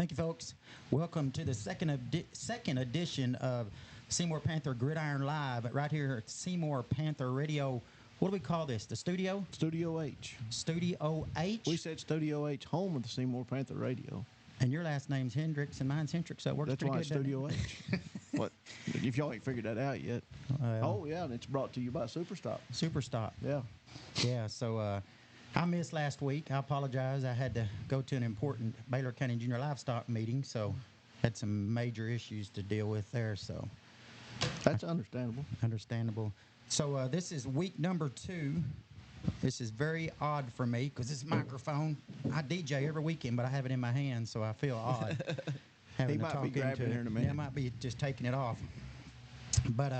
Thank you, folks. Welcome to the second edition of Seymour Panther Gridiron Live right here at Seymour Panther Radio. What do we call this? The studio? Studio H. Studio H? We said Studio H, home of the Seymour Panther Radio. And your last name's Hendricks and mine's Hendricks, so it works That's pretty why good. it's Studio H. What? If y'all ain't figured that out yet. Oh, yeah, and it's brought to you by Superstop. Superstop. Yeah. Yeah, so I missed last week. I apologize. I had to go to an important Baylor County Junior Livestock meeting, so had some major issues to deal with there, so. That's understandable. Understandable. So this is week number 2. This is very odd for me because this microphone, I DJ every weekend, but I have it in my hand, so I feel odd having He to might talk be grabbing into it it. here in a minute. Yeah, I might be just taking it off. But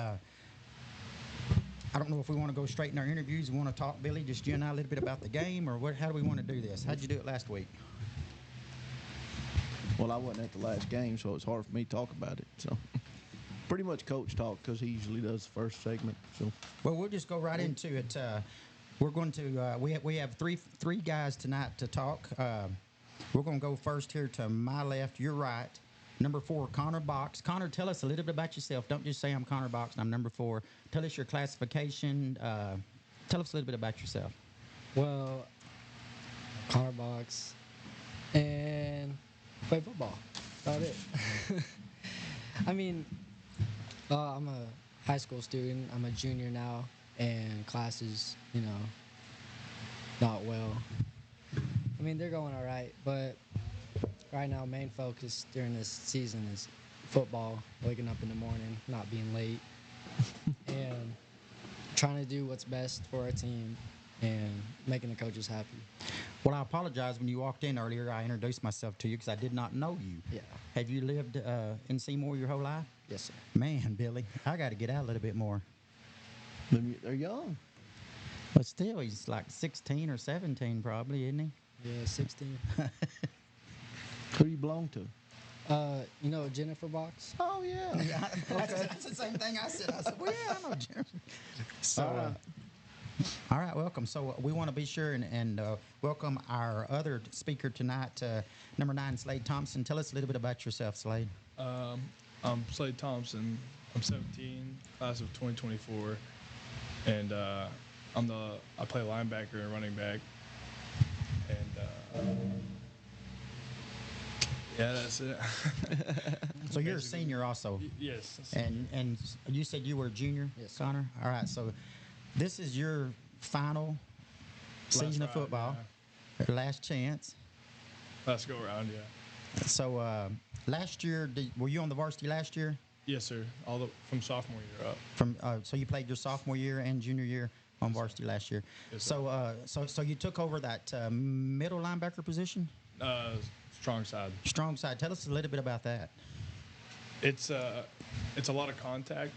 I don't know if we want to go straight in our interviews. We want to talk, Billy, just you and I a little bit about the game, or what? How do we want to do this? How'd you do it last week? Well, I wasn't at the last game, so it's hard for me to talk about it. So, pretty much coach talk because he usually does the first segment. So, well, we'll just go right into it. We're going to we have three guys tonight to talk. We're going to go first here to my left, your right. Number 4, Connor Box. Connor, tell us a little bit about yourself. Don't just say I'm Connor Box and I'm number 4. Tell us your classification. Tell us a little bit about yourself. Well, Connor Box and play football. About it. I mean, I'm a high school student. I'm a junior now, and classes, not well. I mean, they're going all right, but right now, main focus during this season is football, waking up in the morning, not being late, and trying to do what's best for our team and making the coaches happy. Well, I apologize. When you walked in earlier, I introduced myself to you because I did not know you. Yeah. Have you lived in Seymour your whole life? Yes, sir. Man, Billy, I got to get out a little bit more. they're young. But still, he's like 16 or 17 probably, isn't he? Yeah, 16. Who do you belong to? Jennifer Box? Oh, yeah. That's the same thing I said. I said, well, yeah, I know Jennifer. So, all right, welcome. So we want to be sure and welcome our other speaker tonight, number 9, Slade Thompson. Tell us a little bit about yourself, Slade. I'm Slade Thompson. I'm 17, class of 2024, and I play linebacker and running back, and yeah, that's it. So you're a senior also. Yes. And you said you were a junior, Yes. Connor? All right, so this is your final season of ride, football, last chance. Let's go around, yeah. So last year, were you on the varsity last year? Yes, sir. From sophomore year up. So you played your sophomore year and junior year on varsity last year. Yes, So you took over that middle linebacker position? Strong side. Strong side. Tell us a little bit about that. It's a lot of contact.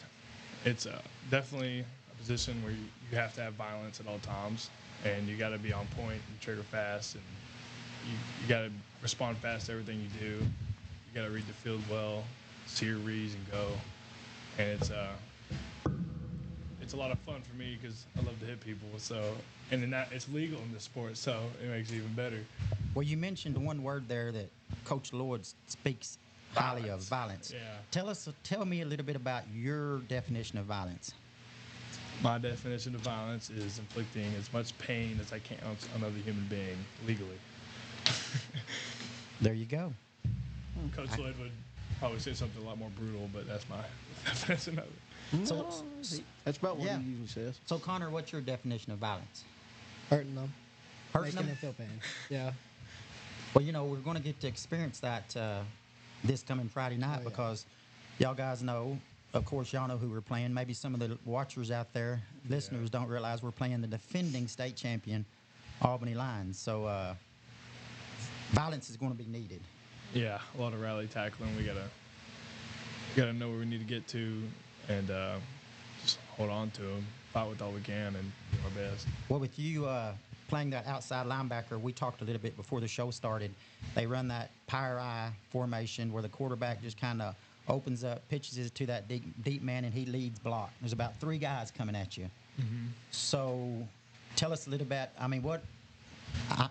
It's definitely a position where you have to have violence at all times, and you got to be on point and trigger fast, and you got to respond fast to everything you do. You got to read the field well, see your reads and go, and it's a lot of fun for me because I love to hit people. So, and then it's legal in this sport, so it makes it even better. Well, you mentioned one word there that Coach Lloyd speaks highly of, violence. Yeah. Tell me a little bit about your definition of violence. My definition of violence is inflicting as much pain as I can on another human being legally. There you go. Coach Lloyd would probably say something a lot more brutal, but that's my definition of it. So, That's about what yeah. he usually says. So, Connor, what's your definition of violence? Hurting them. Hurting Making them? them feel pain. Yeah. Well, we're going to get to experience that this coming Friday night yeah. because y'all guys know, of course, y'all know who we're playing. Maybe some of the watchers out there, listeners, don't realize we're playing the defending state champion, Albany Lions. So, violence is going to be needed. Yeah, a lot of rally tackling. We gotta know where we need to get to, and just hold on to them, fight with all we can, and do our best. Well, with you playing that outside linebacker, we talked a little bit before the show started. They run that power eye formation where the quarterback just kind of opens up, pitches it to that deep man, and he leads block. There's about 3 guys coming at you. Mm-hmm. So tell us a little bit. I mean,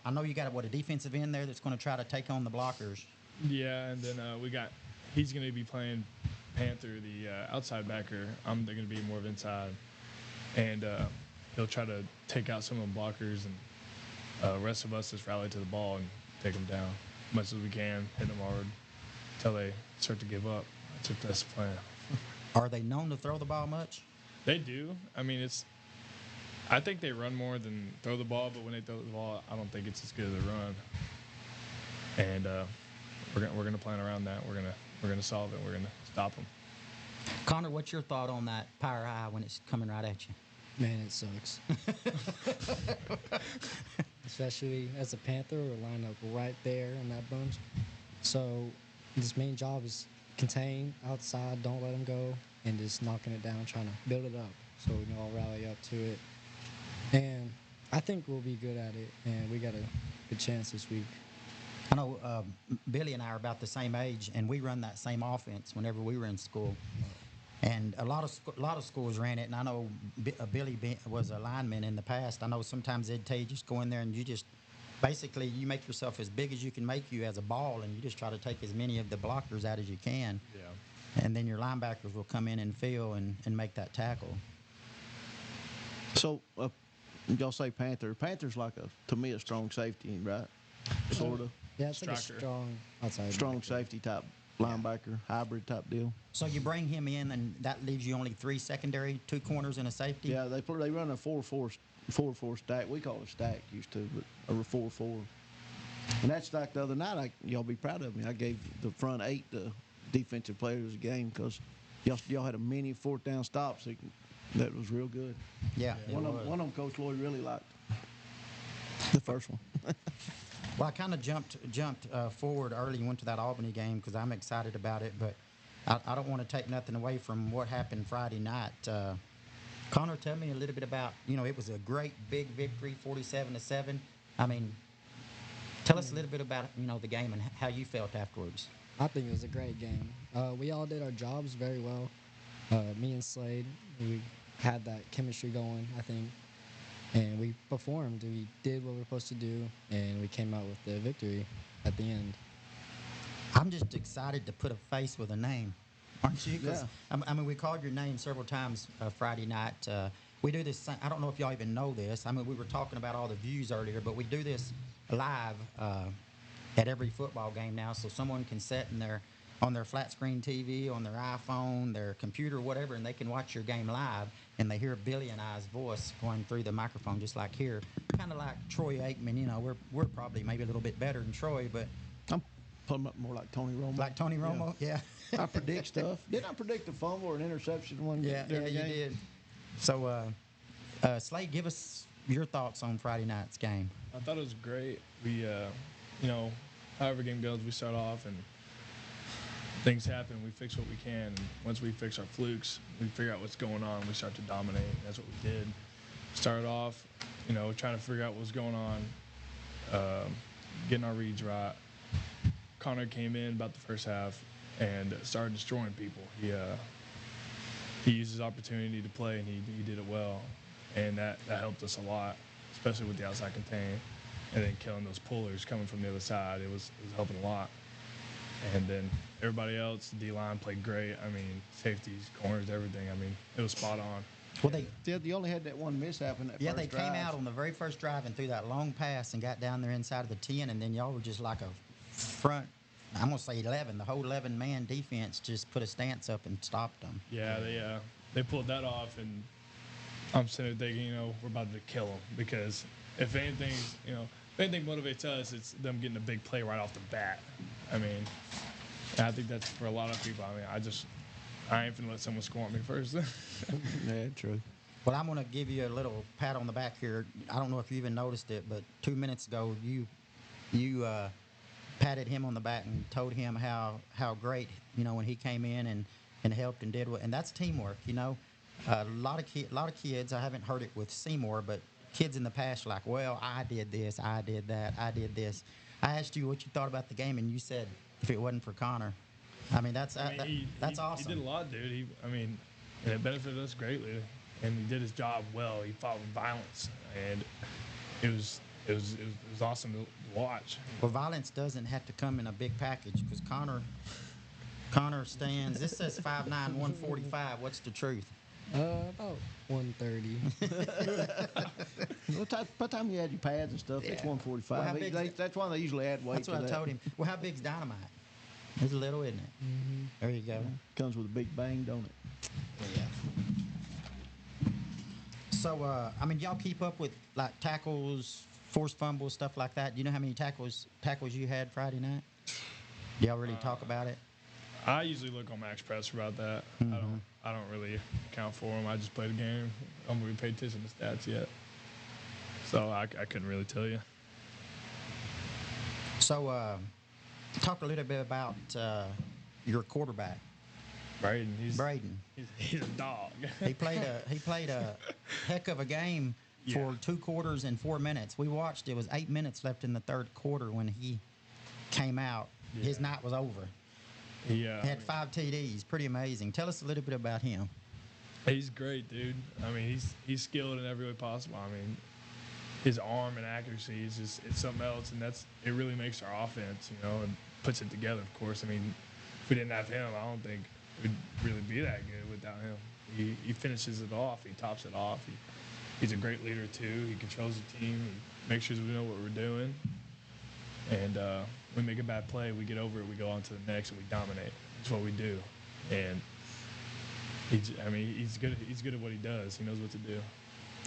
I know you got a defensive end there that's going to try to take on the blockers. Yeah, and then he's going to be playing Panther, the outside backer. I'm going to be more of inside, and he'll try to take out some of the blockers, and the rest of us just rally to the ball and take them down as much as we can, hit them hard until they start to give up. That's the plan. Are they known to throw the ball much? They do. I mean, I think they run more than throw the ball, but when they throw the ball, I don't think it's as good as a run. And we're gonna plan around that. We're gonna solve it. We're gonna stop them. Connor, what's your thought on that power high when it's coming right at you? Man, it sucks. Especially as a Panther, we're lined up right there in that bunch. So this main job is contain outside, don't let them go, and just knocking it down, trying to build it up so we can all rally up to it. And I think we'll be good at it, and we got a good chance this week. I know Billy and I are about the same age, and we run that same offense whenever we were in school. And a lot of schools ran it, and I know Billy was a lineman in the past. I know sometimes they'd tell you just go in there and you just basically you make yourself as big as you can make you as a ball, and you just try to take as many of the blockers out as you can. Yeah. And then your linebackers will come in and fill and make that tackle. So, y'all say Panther. Panther's like to me, a strong safety, right? Sort of. Yeah, it's like a Striker. strong outside. Strong safety type linebacker, hybrid type deal. So you bring him in, and that leaves you only 3 secondary, 2 corners, and a safety? Yeah, they run a 4-4 stack. We call it a stack used to, but a 4-4. And that stack the other night, y'all be proud of me. I gave the front 8 the defensive players of the game because y'all had a many 4th down stops that was real good. Yeah. One of them, Coach Lloyd really liked. The first one. Well, I kind of jumped forward early and went to that Albany game because I'm excited about it, but I don't want to take nothing away from what happened Friday night. Connor, tell me a little bit about, it was a great big victory, 47-7. I mean, tell us a little bit about, the game and how you felt afterwards. I think it was a great game. We all did our jobs very well. Me and Slade, we had that chemistry going, I think. And we performed. We did what we were supposed to do, and we came out with the victory at the end. I'm just excited to put a face with a name, aren't you? 'Cause, Yeah. I mean, we called your name several times Friday night. We do this. I don't know if y'all even know this. I mean, we were talking about all the views earlier, but we do this live at every football game now, so someone can sit on their flat screen TV, on their iPhone, their computer, whatever, and they can watch your game live, and they hear Billy and I's voice going through the microphone just like here, kind of like Troy Aikman. We're probably maybe a little bit better than Troy, but I'm putting up more like Tony Romo. like Tony Romo, yeah. I predict stuff. Didn't I predict a fumble or an interception one Yeah, during the you game? did. So, Slade, give us your thoughts on Friday night's game. I thought it was great. We, however game goes, we start off and things happen. We fix what we can. And once we fix our flukes, we figure out what's going on. We start to dominate. That's what we did. Started off, trying to figure out what was going on, getting our reads right. Connor came in about the first half and started destroying people. He used his opportunity to play, and he did it well. And that helped us a lot, especially with the outside contain. And then killing those pullers coming from the other side, it was helping a lot. And then everybody else, the D-line played great. I mean, safeties, corners, everything. I mean, it was spot on. Well, You only had that one mishap in that yeah, first they drive. came out on the very first drive and threw that long pass and got down there inside of the 10, and then y'all were just like a front, I'm going to say 11. The whole 11-man defense just put a stance up and stopped them. Yeah, they pulled that off, and I'm sitting there thinking, we're about to kill them because if anything motivates us, it's them getting a big play right off the bat. I mean, I think that's for a lot of people. I mean, I ain't finna let someone score on me first. Yeah, true. Well, I'm going to give you a little pat on the back here. I don't know if you even noticed it, but 2 minutes ago, you patted him on the back and told him how great, when he came in and helped and did what, and that's teamwork, A lot of kids, I haven't heard it with Seymour, but kids in the past are like, well, I did this, I did that, I did this. I asked you what you thought about the game, and you said if it wasn't for Connor. I mean, that's awesome. He did a lot, dude. And it benefited us greatly, and he did his job well. He fought with violence, and it was awesome to watch. Well, violence doesn't have to come in a big package because Connor stands. This says 5'9", 145. What's the truth? About 130. By the time you add your pads and stuff, it's Yeah. 145. Well, how big's That's why they usually add weight That's what to I that. told him. Well, how big's dynamite? It's little, isn't it? Mm-hmm. There you go. Comes with a big bang, don't it? Yeah. So, y'all keep up with like tackles, forced fumbles, stuff like that. You know how many tackles you had Friday night? Y'all really talk about it? I usually look on Max Press about that. I don't really account for them. I just play the game. I don't really pay attention to stats yet, so I couldn't really tell you. So, talk a little bit about your quarterback, Braden, Braden. he's a dog. He played a heck of a game for Yeah. 2 quarters and 4 minutes. We watched. It was 8 minutes left in the third quarter when he came out. His Yeah. night was over. He He had 5 TDs. Pretty amazing. Tell us a little bit about him. he's great, dude. I mean, he's skilled in every way possible. I mean, his arm and accuracy is it's something else, and it really makes our offense, and puts it together. Of course, I mean, if we didn't have him, I don't think we'd really be that good without him. He finishes it off. He tops it off. He's a great leader too. He controls the team. He makes sure we know what we're doing. And we make a bad play, we get over it, we go on to the next, and we dominate. That's what we do. And he's good. He's good at what he does. He knows what to do.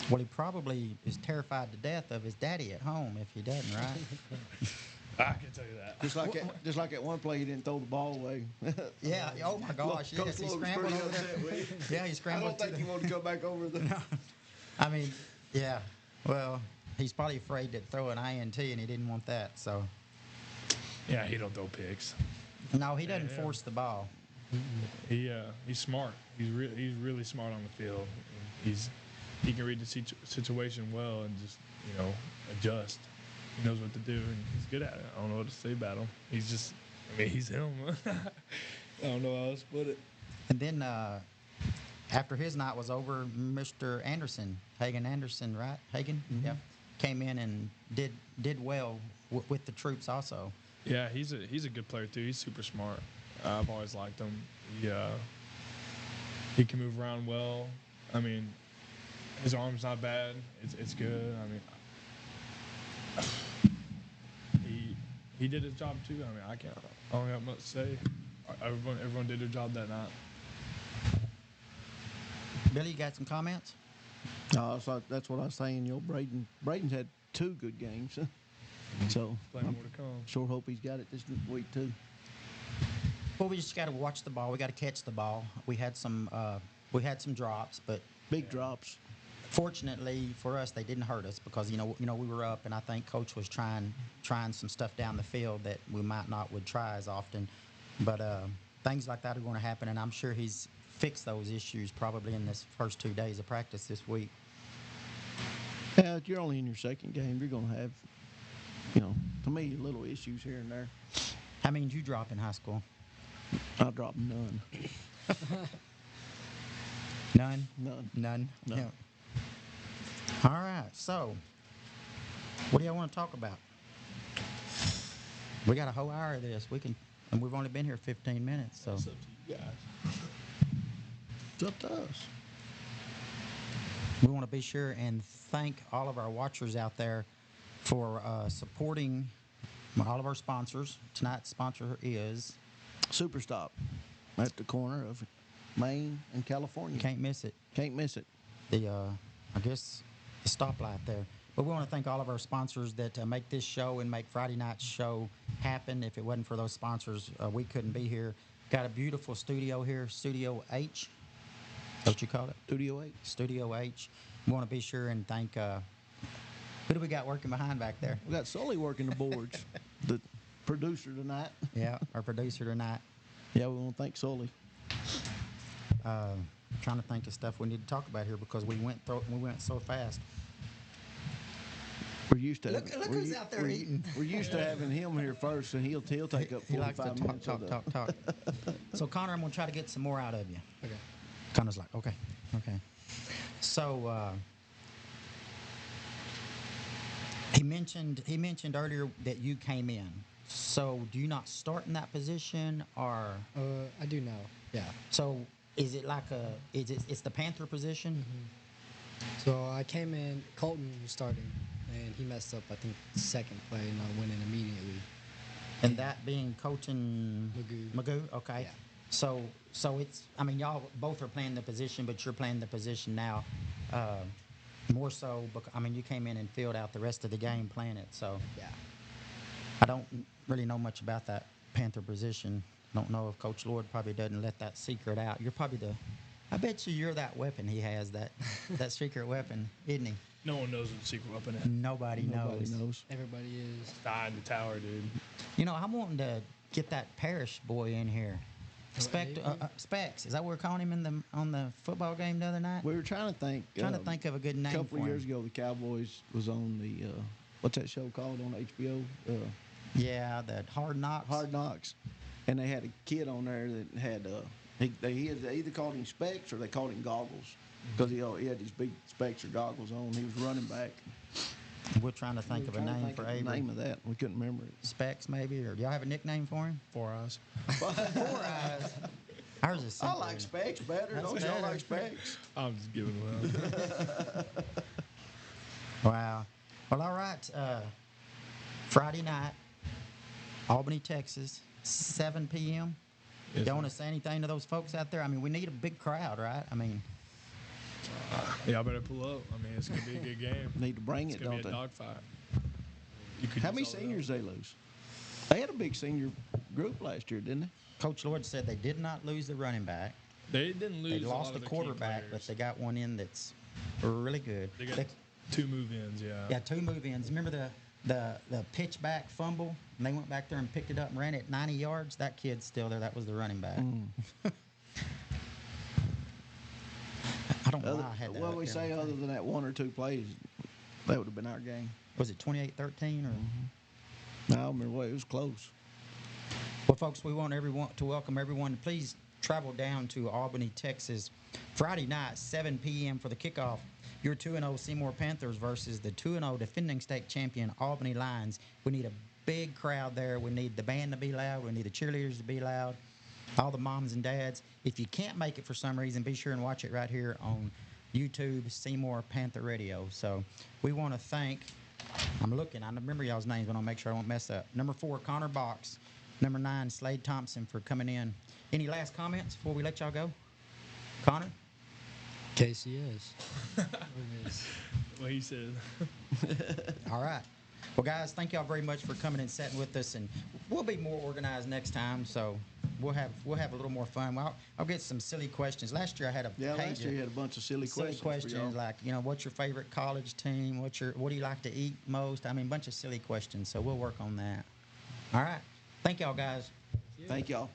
Well, he probably is terrified to death of his daddy at home if he doesn't, right? I can tell you that. Just like at one play, he didn't throw the ball away. Yeah. Oh my gosh. Coach Yes, he Logan's scrambled pretty over there. upset with him. Yeah, he I scrambled. don't think he wanted to go back over the. I mean, yeah. Well, he's probably afraid to throw an INT, and he didn't want that. So, Yeah, he don't throw picks. no, he doesn't Yeah. force the ball. He's smart. He's really smart on the field. He can read the situation well and just adjust. He knows what to do, and he's good at it. I don't know what to say about him. He's him. I don't know how else to put it. And then after his night was over, Mr. Anderson, Hagen Anderson, right? Hagen, yeah, came in and did well with the troops also. Yeah, he's a good player too. He's super smart. I've always liked him. He can move around well. I mean, his arm's not bad. It's good. I mean, he did his job too. I mean, I don't have much to say. Everyone did their job that night. Billy, you got some comments? So that's what I was saying. Braden's had 2 good games, so Plenty I'm more to come. sure hope he's got it this week too. Well, we just got to watch the ball. We got to catch the ball. We had some drops, but Big drops. fortunately for us, they didn't hurt us because we were up, and I think Coach was trying some stuff down the field that we might not would try as often. But things like that are going to happen, and I'm sure he's fixed those issues probably in this first 2 days of practice this week. Yeah, you're only in your second game. You're going to have, to me, little issues here and there. How many did you drop in high school? I dropped none. None. None. None. No. Yeah. All right. So, what do y'all want to talk about? We got a whole hour of this. And we've only been here 15 minutes. So, It's up to you guys. It's up to us. we want to be sure and thank all of our watchers out there for supporting all of our sponsors. Tonight's sponsor is Superstop at the corner of Maine and California. Can't Miss It. Can't miss it. The the stoplight there. But we want to thank all of our sponsors that make this show and make Friday night's show happen. If it wasn't for those sponsors, we couldn't be here. Got a beautiful studio here, Studio H. What you call it? Studio 8. Studio H. We want to be sure and thank. Who do we got working behind back there? We got Sully working the boards. The producer tonight. Yeah, our producer tonight. Yeah, we want to thank Sully. Trying to think of stuff we need to talk about here because we went so fast. We're used to Look who's out there eating. We're used to having him here first, and he'll take up 45 He likes to minutes. talk. So Connor, I'm gonna try to get some more out of you. Okay. Connor's like, okay. He mentioned earlier that you came in. So do you not start in that position, or I do know. Yeah. so is it like it's the Panther position? So I came in. Colton was starting, and he messed up. I think second play, and I went in immediately. And that being Colton Magoo. Okay. Yeah. So it's, I mean, y'all both are playing the position, but you're playing the position now more so because, I mean, you came in and filled out the rest of the game playing it. So Yeah. I don't really know much about that Panther position. Don't know if Coach Lord probably doesn't let that secret out. You're probably I bet you're that weapon he has, that secret weapon, isn't he? No one knows what the secret weapon is. Nobody knows. Everybody is. Die in the tower, dude. You know, I'm wanting to get that Parrish boy in here. Avery? Specs. Is that what we're calling him on the football game the other night? We were trying to think. Trying to think of a good name A couple for of years him. ago, the Cowboys was on the what's that show called on HBO? Yeah, the Hard Knocks. Hard Knocks, and they had a kid on there that had they either called him Specs or they called him Goggles because he had these big specs or goggles on. He was running back. We're trying to think We of were a trying to name think for of the Avery. name of that. We couldn't remember it. Specs, maybe, or do y'all have a nickname for him? 4 Eyes. Four Eyes. Ours is I simple. like Specs better. That's Don't y'all better. like Specs? I'm just giving them. Wow. Well, all right. Friday night, Albany, Texas, 7 p.m. Yes, Y'all sir. want to say anything to those folks out there? I mean, we need a big crowd, right? I mean, Y'all better pull up. I mean, it's gonna be a good game. Need to bring It's it, gonna don't be a they? dogfight. You could How use many all of seniors them. they lose? They had a big senior group last year, didn't they? Coach Lord said they did not lose the running back. They didn't lose. They a lot lost of the their key quarterback, but players. they got one in that's really good. They got 2 move-ins. Yeah. Yeah, 2 move-ins. Remember the pitch back fumble, and they went back there and picked it up and ran it 90 yards? That kid's still there. That was the running back. I don't know why I had that. What up we there say on the other thing. than that 1 or 2 plays, that would have been our game. Was it 28-13 or? I don't remember what it was close. Well, folks, we want everyone to welcome everyone. Please travel down to Albany, Texas, Friday night, 7 p.m. for the kickoff. Your 2-0 Seymour Panthers versus the 2-0 defending state champion Albany Lions. We need a big crowd there. We need the band to be loud. We need the cheerleaders to be loud. All the moms and dads. If you can't make it for some reason, be sure and watch it right here on YouTube, Seymour Panther Radio. So we want to thank, I remember y'all's names, but I'll make sure I won't mess up. Number 4, Connor Box. Number 9, Slade Thompson for coming in. Any last comments before we let y'all go? Connor? KCS. What he said. All right. Well, guys, thank y'all very much for coming and sitting with us, and we'll be more organized next time, so we'll have a little more fun. Well, I'll get some silly questions. Last year I had a Yeah, page last year of you had a bunch of silly questions. for y'all. like, what's your favorite college team? What do you like to eat most? I mean, a bunch of silly questions, so we'll work on that. All right. Thank y'all, guys. Thank y'all.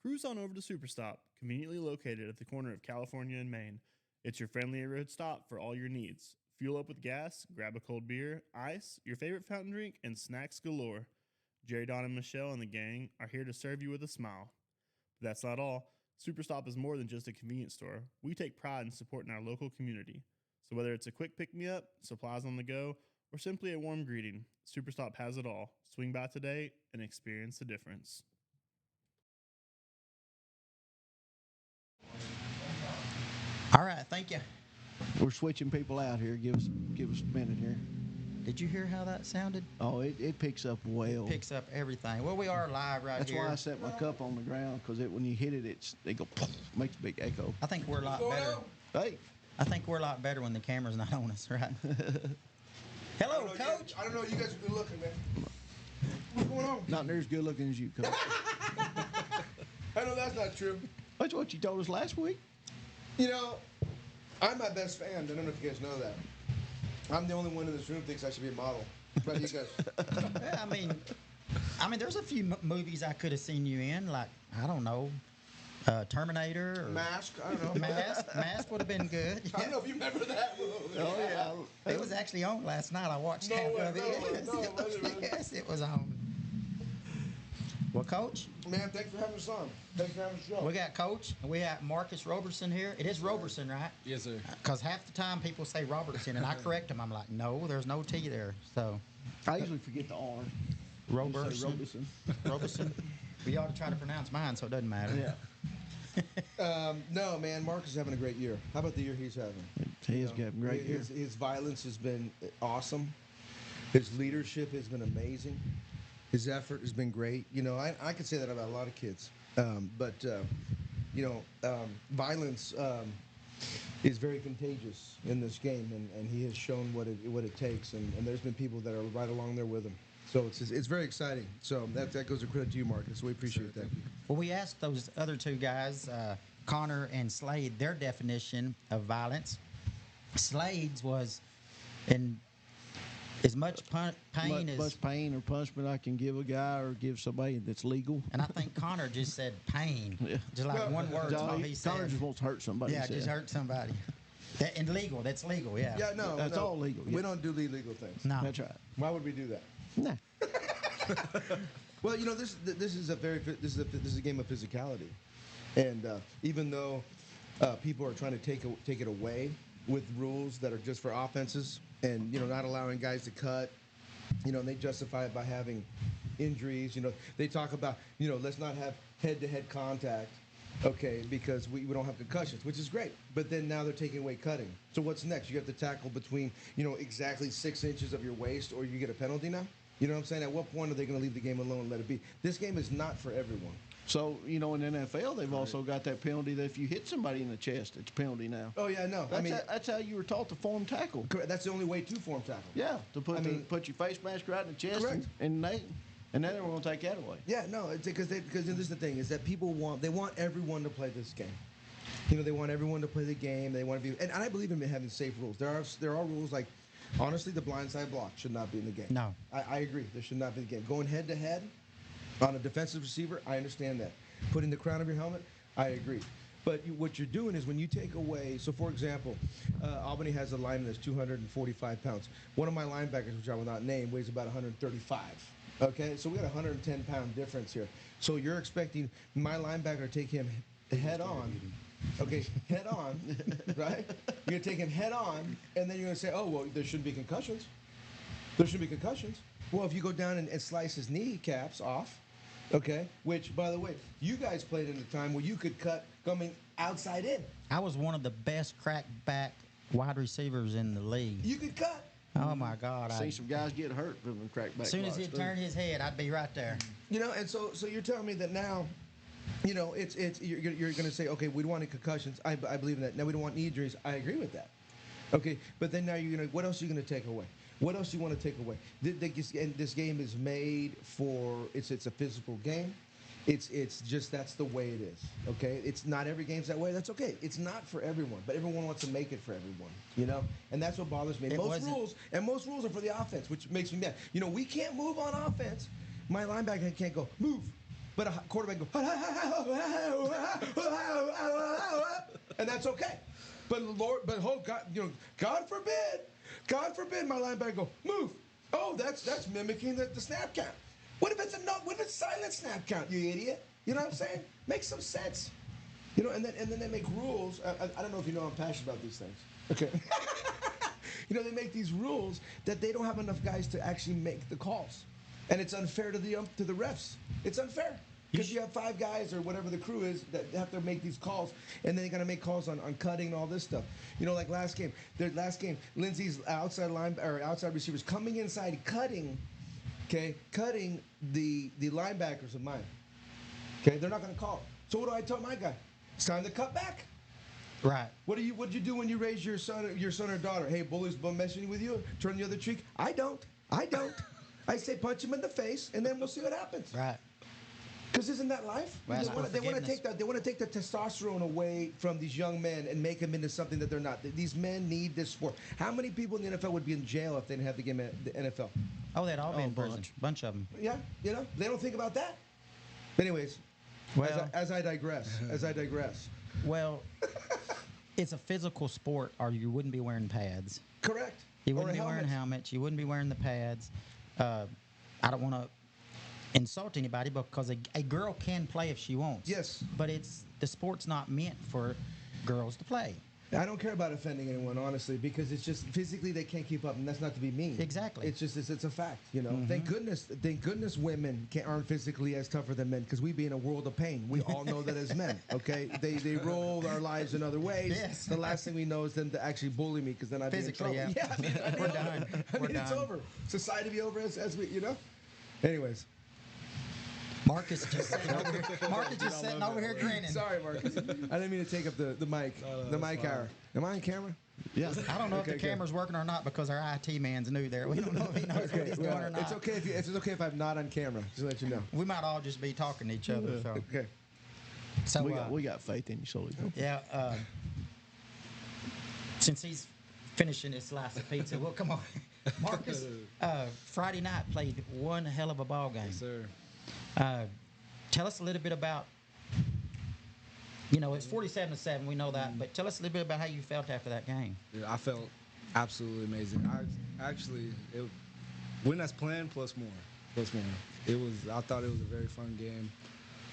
Cruise on over to Superstop, conveniently located at the corner of California and Maine. It's your friendly neighborhood stop for all your needs. Fuel up with gas, grab a cold beer, ice, your favorite fountain drink, and snacks galore. Jerry, Don, and Michelle and the gang are here to serve you with a smile. But that's not all. Superstop is more than just a convenience store. We take pride in supporting our local community. So whether it's a quick pick-me-up, supplies on the go, or simply a warm greeting, Superstop has it all. Swing by today and experience the difference. All right. Thank you. We're switching people out here. Give us a minute here. Did you hear how that sounded? Oh, it picks up well. Picks up everything. Well, we are live right That's here. why I set my cup on the ground, because when you hit it, they go makes a big echo. I think we're a lot better. Hey, I think we're a lot better when the camera's not on us, right? Hello, Coach. I don't know. You guys are good looking, man. What's going on? not near as good looking as you, Coach. I know that's not true. That's what you told us last week. You know, I'm my best fan. I don't know if you guys know that. I'm the only one in this room thinks I should be a model. What about you guys? Yeah, I mean, there's a few movies I could have seen you in, like, I don't know, Terminator or Mask? I don't know. Mask would have been good. I don't know if you remember that movie. Oh yeah. It was actually on last night. I watched No half way, of it. no way, no, it wasn't really. Yes, it was on. Well, Coach, Man, thanks for having us on. Thanks for having us on. we got Coach, and we have Marcus Robertson here. It is Robertson, right? Yes, sir. Because half the time people say Robertson, and I correct them. I'm like, no, there's no T there. So, I usually forget the R. Robertson. Robertson. Robertson. We ought to try to pronounce mine, so it doesn't matter. Yeah. No, man, Marcus is having a great year. How about the year he's having? He has got a great year. His violence has been awesome. His leadership has been amazing. His effort has been great. You know, I could say that about a lot of kids. Violence is very contagious in this game, and he has shown what it takes. And there's been people that are right along there with him. So it's very exciting. So that goes a credit to you, Marcus. We appreciate that. Well, we asked those other two guys, Connor and Slade, their definition of violence. Slade's was in as much pain as. Much pain or punishment I can give a guy or give somebody that's legal. And I think Connor just said pain. Yeah. Just like one word. That's all he said. Connor just wants to hurt somebody. Yeah, just hurt somebody. And legal. That's legal, yeah. Yeah, no, That's all legal. We Yeah. don't do illegal things. No. That's right. Why would we do that? Nah. Well, you know, this is a game of physicality, and even though people are trying to take it away with rules that are just for offenses, and not allowing guys to cut, and they justify it by having injuries. They talk about let's not have head-to-head contact, okay, because we don't have concussions, which is great. But then now they're taking away cutting. So what's next? You have to tackle between exactly 6 inches of your waist, or you get a penalty now. You know what I'm saying? At what point are they going to leave the game alone and let it be? This game is not for everyone. So, in the NFL, they've also got that penalty that if you hit somebody in the chest, it's a penalty now. Oh, yeah, no. That's how you were taught to form tackle. Correct. That's the only way to form tackle. Yeah, to put your face mask right in the chest Correct. and then they're going to take that away. Yeah, no, because this is the thing, is that people want everyone to play this game. They want everyone to play the game. They want to be, and I believe in having safe rules. There are rules like, honestly, the blindside block should not be in the game. No. I agree. There should not be in the game. Going head-to-head on a defensive receiver, I understand that. Putting the crown of your helmet, I agree. But what you're doing is when you take away, so for example, Albany has a lineman that's 245 pounds. One of my linebackers, which I will not name, weighs about 135. Okay, so we got a 110-pound difference here. So you're expecting my linebacker to take him head on. Okay, head on, right? You're going to take him head on, and then you're going to say, oh, well, there shouldn't be concussions. There shouldn't be concussions. Well, if you go down and slice his kneecaps off, okay, which, by the way, you guys played in a time where you could cut coming outside in. I was one of the best crackback wide receivers in the league. You could cut. Oh, my God. See some guys get hurt from them crackback. As soon as he'd turn his head, I'd be right there. And so you're telling me that now, it's you're going to say, okay, we don't want any concussions. I believe in that. Now we don't want knee injuries. I agree with that. Okay, but then now what else are you going to take away? What else do you want to take away? And this game is made for, it's a physical game. It's just, that's the way it is, okay? It's not every game's that way. That's okay. It's not for everyone, but everyone wants to make it for everyone, And that's what bothers me. Most rules are for the offense, which makes me mad. We can't move on offense. My linebacker can't go, move. But a quarterback goes, and that's okay. But God forbid my linebacker go, move. Oh, that's mimicking the snap count. What if it's silent snap count, you idiot? You know what I'm saying? Make some sense. And then they make rules. I don't know if you know I'm passionate about these things. Okay. They make these rules that they don't have enough guys to actually make the calls. And it's unfair to the refs. It's unfair. Because you have 5 guys or whatever the crew is that have to make these calls, and then they got to make calls on cutting and all this stuff. Like last game, Lindsay's outside receivers coming inside, cutting the linebackers of mine. Okay, they're not going to call it. So what do I tell my guy? It's time to cut back. Right. What'd you do when you raise your son or daughter? Hey, bully's messing with you. Turn the other cheek. I don't. I say punch him in the face, and then we'll see what happens. Right. Because isn't that life? Right. They want to take the testosterone away from these young men and make them into something that they're not. These men need this sport. How many people in the NFL would be in jail if they didn't have the game at the NFL? Oh, they'd all be in prison. Bunch of them. Yeah, they don't think about that. Anyways, well, as I digress. Well, it's a physical sport, or you wouldn't be wearing pads. Correct. You wouldn't be wearing helmets. You wouldn't be wearing the pads. I don't want to insult anybody because a girl can play if she wants. Yes. But the sport's not meant for girls to play. I don't care about offending anyone, honestly, because it's just physically they can't keep up, and that's not to be mean. Exactly. It's just it's a fact, you know. Thank goodness, women aren't physically as tougher than men, because we be in a world of pain. We all know that as men. Okay, they roll our lives in other ways. Yes. The last thing we know is them to actually bully me, because then I'd Physically, be in trouble. yeah. I'd be We're over. done. I We're mean, it's done. over. Society be over as we, you know. Anyways, Marcus just sitting over here. Marcus just sitting over here grinning. sorry, Marcus. I didn't mean to take up the mic, the mic hour. Am I on camera? Yeah. I don't know if Okay, the good. camera's working or not because our IT man's new there. We don't know if he knows what he's doing or not. It's okay it's okay if I'm not on camera. Just to let you know. We might all just be talking to each other. So, Okay. so We got faith in you, Sully. yeah. Since he's finishing his slice of pizza, well, come on, Marcus. Friday night played one hell of a ball game. Yes, sir. Tell us a little bit about. You know, it's 47-7. We know that, but tell us a little bit about how you felt after that game. Yeah, I felt absolutely amazing. Win as planned plus more. I thought it was a very fun game.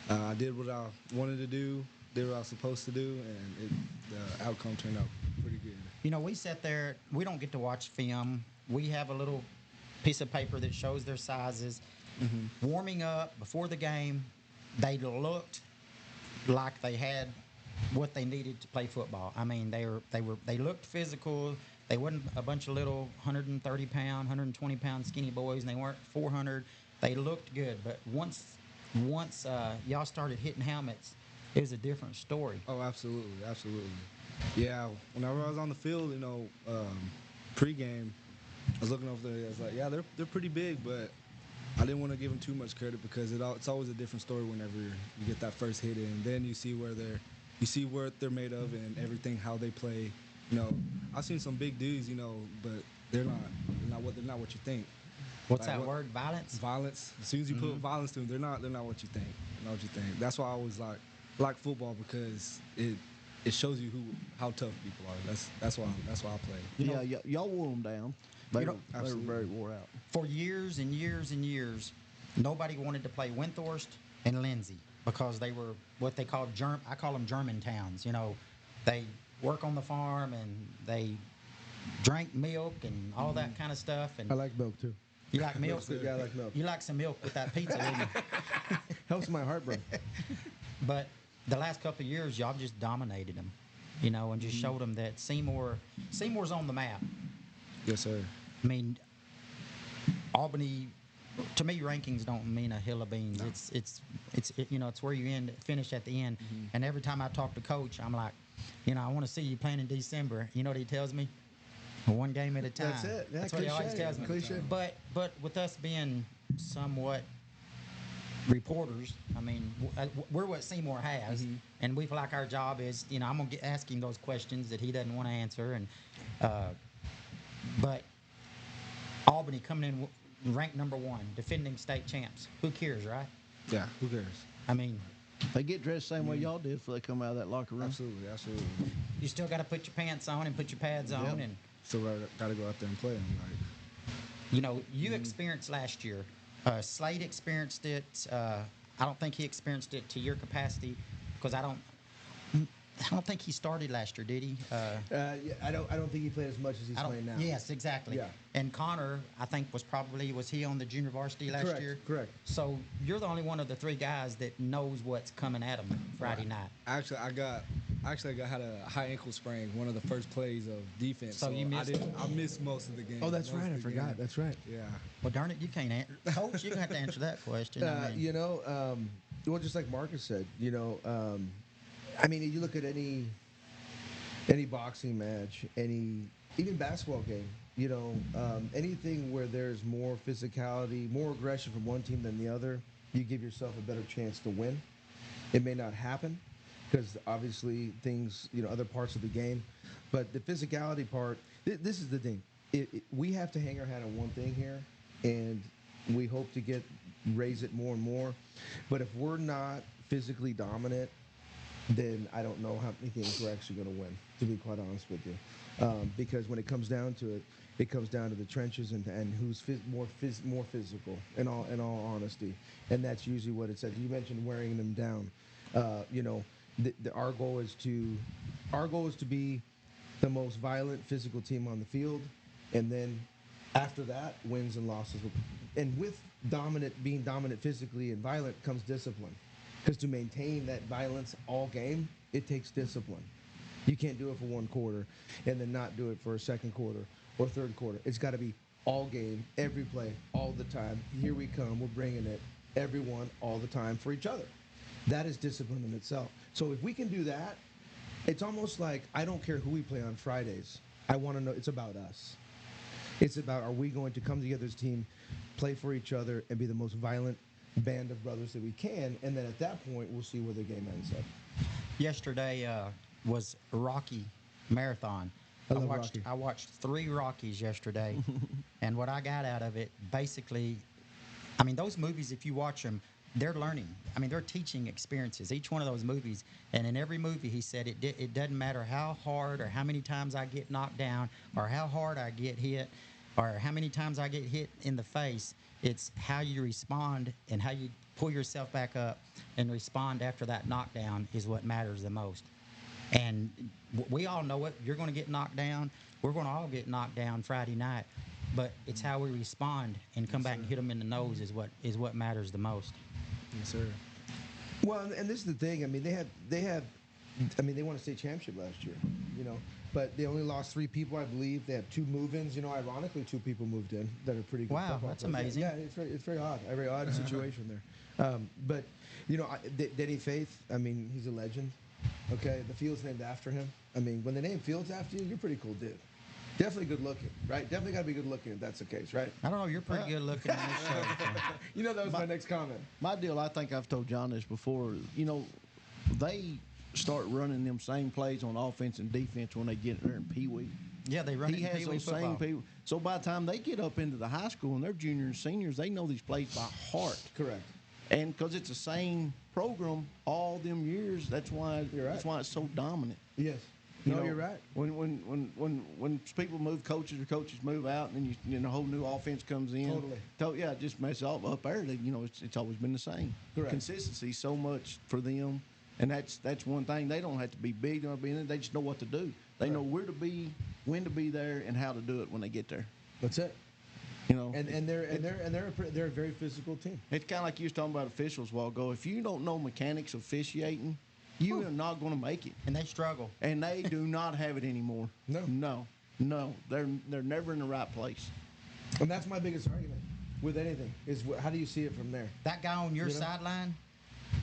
I did what I wanted to do, did what I was supposed to do, and the outcome turned out pretty good. You know, we sat there. We don't get to watch film. We have a little piece of paper that shows their sizes. Warming up before the game, they looked like they had what they needed to play football. I mean, they looked physical. They wasn't a bunch of little 130-pound, 120-pound skinny boys, and they weren't 400. They looked good, but once y'all started hitting helmets, it was a different story. Oh, absolutely. Yeah, whenever I was on the field, pregame, I was looking over there. I was like, yeah, they're pretty big, but I didn't want to give them too much credit because it's always a different story whenever you get that first hit in. Then you see what they're made of and everything, how they play. You know, I've seen some big dudes, but they're not what you think. What's that word? Violence? Violence. As soon as you put violence to them, they're not what you think. Not what you think. That's why I always like football, because it shows you how tough people are. That's why I play. Y'all wore them down. They were very wore out. For years and years and years, nobody wanted to play Windthorst and Lindsay because they were what they called I call them German towns. You know, they work on the farm and they drank milk and all that kind of stuff. And I like milk too. you like milk? Yeah, I like milk. You like some milk with that pizza, didn't you? Helps my heartburn. But the last couple of years, y'all just dominated them, and just showed them that Seymour's on the map. Yes, sir. I mean, Albany, to me, rankings don't mean a hill of beans. No. It's where you finish at the end. And every time I talk to Coach, I'm like, I want to see you playing in December. You know what he tells me? One game at a time. That's it. Yeah, That's what he always tells me. Cliche. But with us being somewhat reporters, I mean, we're what Seymour has, and we feel like our job is, I'm gonna ask him those questions that he doesn't want to answer, and but Albany coming in ranked number 1, defending state champs. Who cares, right? Yeah, who cares? I mean, They get dressed the same way y'all did before they come out of that locker room. Absolutely. you still got to put your pants on and put your pads on, and Still got to go out there and play. you experienced last year. Slade experienced it. I don't think he experienced it to your capacity because I don't think he started last year, did he? Yeah, I don't think he played as much as he's playing now. Yes, exactly. Yeah. And Connor, I think, was he on the junior varsity last year? Correct. So you're the only one of the 3 guys that knows what's coming at him Friday night. Actually, I had a high ankle sprain one of the first plays of defense. So you missed I missed most of the game. Oh, that's right. I forgot. That's right. Yeah. Well, darn it, you can't answer. Coach, you're going to have to answer that question. Well, just like Marcus said, I mean, you look at any boxing match, even basketball game, anything where there's more physicality, more aggression from one team than the other, you give yourself a better chance to win. It may not happen because obviously things, other parts of the game, but the physicality part, this is the thing. We have to hang our hat on one thing here, and we hope to raise it more and more. But if we're not physically dominant, then I don't know how many games we're actually going to win, to be quite honest with you. Because when it comes down to it, It comes down to the trenches and who's more physical. In all honesty, and that's usually what it says. You mentioned wearing them down. Our goal is to be the most violent physical team on the field, and then after that, wins and losses. And with being dominant physically and violent comes discipline, because to maintain that violence all game, it takes discipline. You can't do it for one quarter and then not do it for a second quarter or third quarter. It's got to be all game, every play, all the time. Here we come. We're bringing it, everyone, all the time for each other. That is discipline in itself. So if we can do that, it's almost like I don't care who we play on Fridays. I want to know it's about us. It's about, are we going to come together as a team, play for each other, and be the most violent band of brothers that we can, and then at that point, we'll see where the game ends up. Yesterday was a Rocky marathon. I love Rocky. I watched 3 Rockies yesterday, and what I got out of it, basically, I mean, those movies, if you watch them, they're learning. I mean, they're teaching experiences. Each one of those movies, and in every movie, he said it doesn't matter how hard or how many times I get knocked down or how hard I get hit or how many times I get hit in the face. It's how you respond and how you pull yourself back up and respond after that knockdown is what matters the most. And we all know it. You're going to get knocked down. We're going to all get knocked down Friday night. But it's how we respond and come back and hit them in the nose is what matters the most. Yes, sir. Well, and this is the thing. I mean, they won a state championship last year, but they only lost 3 people, I believe. They have 2 move-ins. Ironically, 2 people moved in that are pretty good. Wow, football that's players. amazing. Yeah, it's very odd. A very odd situation there. But Denny Faith. I mean, he's a legend. Okay, the field's named after him. I mean, when they name fields after you, you're a pretty cool dude. Definitely good looking, right? Definitely got to be good looking if that's the case, right? I don't know. You're pretty good looking in this show. That was my next comment. My deal, I think I've told John this before, they start running them same plays on offense and defense when they get there in Pee Wee. Yeah, they run He it in has Pee Wee those same football. people. So by the time they get up into the high school and they're juniors and seniors, they know these plays by heart. Correct. And because it's the same program all them years, that's why You're right. that's why it's so dominant. Yes. You're right. When people move coaches or coaches move out, and then a whole new offense comes in. Totally. It just messes up there. It's always been the same. Correct. Consistency so much for them, and that's one thing. They don't have to be big. They don't have to be in it. They just know what to do. They know where to be, when to be there, and how to do it when they get there. That's it. And they're a very physical team. It's kind of like you was talking about officials a while ago. If you don't know mechanics of officiating, you are not going to make it. And they struggle. And they do not have it anymore. No. They're never in the right place. And that's my biggest argument with anything is how do you see it from there? That guy on your sideline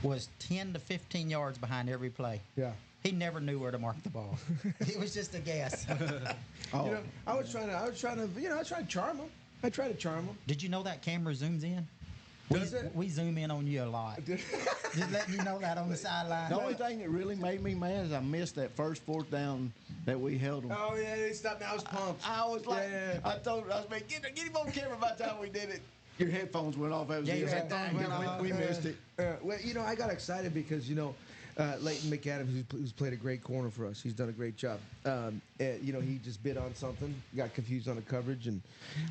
was 10 to 15 yards behind every play. Yeah. He never knew where to mark the ball. It was just a guess. I was trying to charm him. I try to charm him. Did you know that camera zooms in? Does it? We zoom in on you a lot. Just letting you know that on the sideline. The only thing that really made me mad is I missed that first 4th down that we held them. Oh yeah, they stopped me. I was pumped. I was like, Yeah. I was like, get him on camera by the time we did it. Your headphones went off. That was Yeah, it. your headphones went off. We missed it. I got excited because Leighton McAdams, who's played a great corner for us, he's done a great job. He just bid on something, got confused on the coverage, and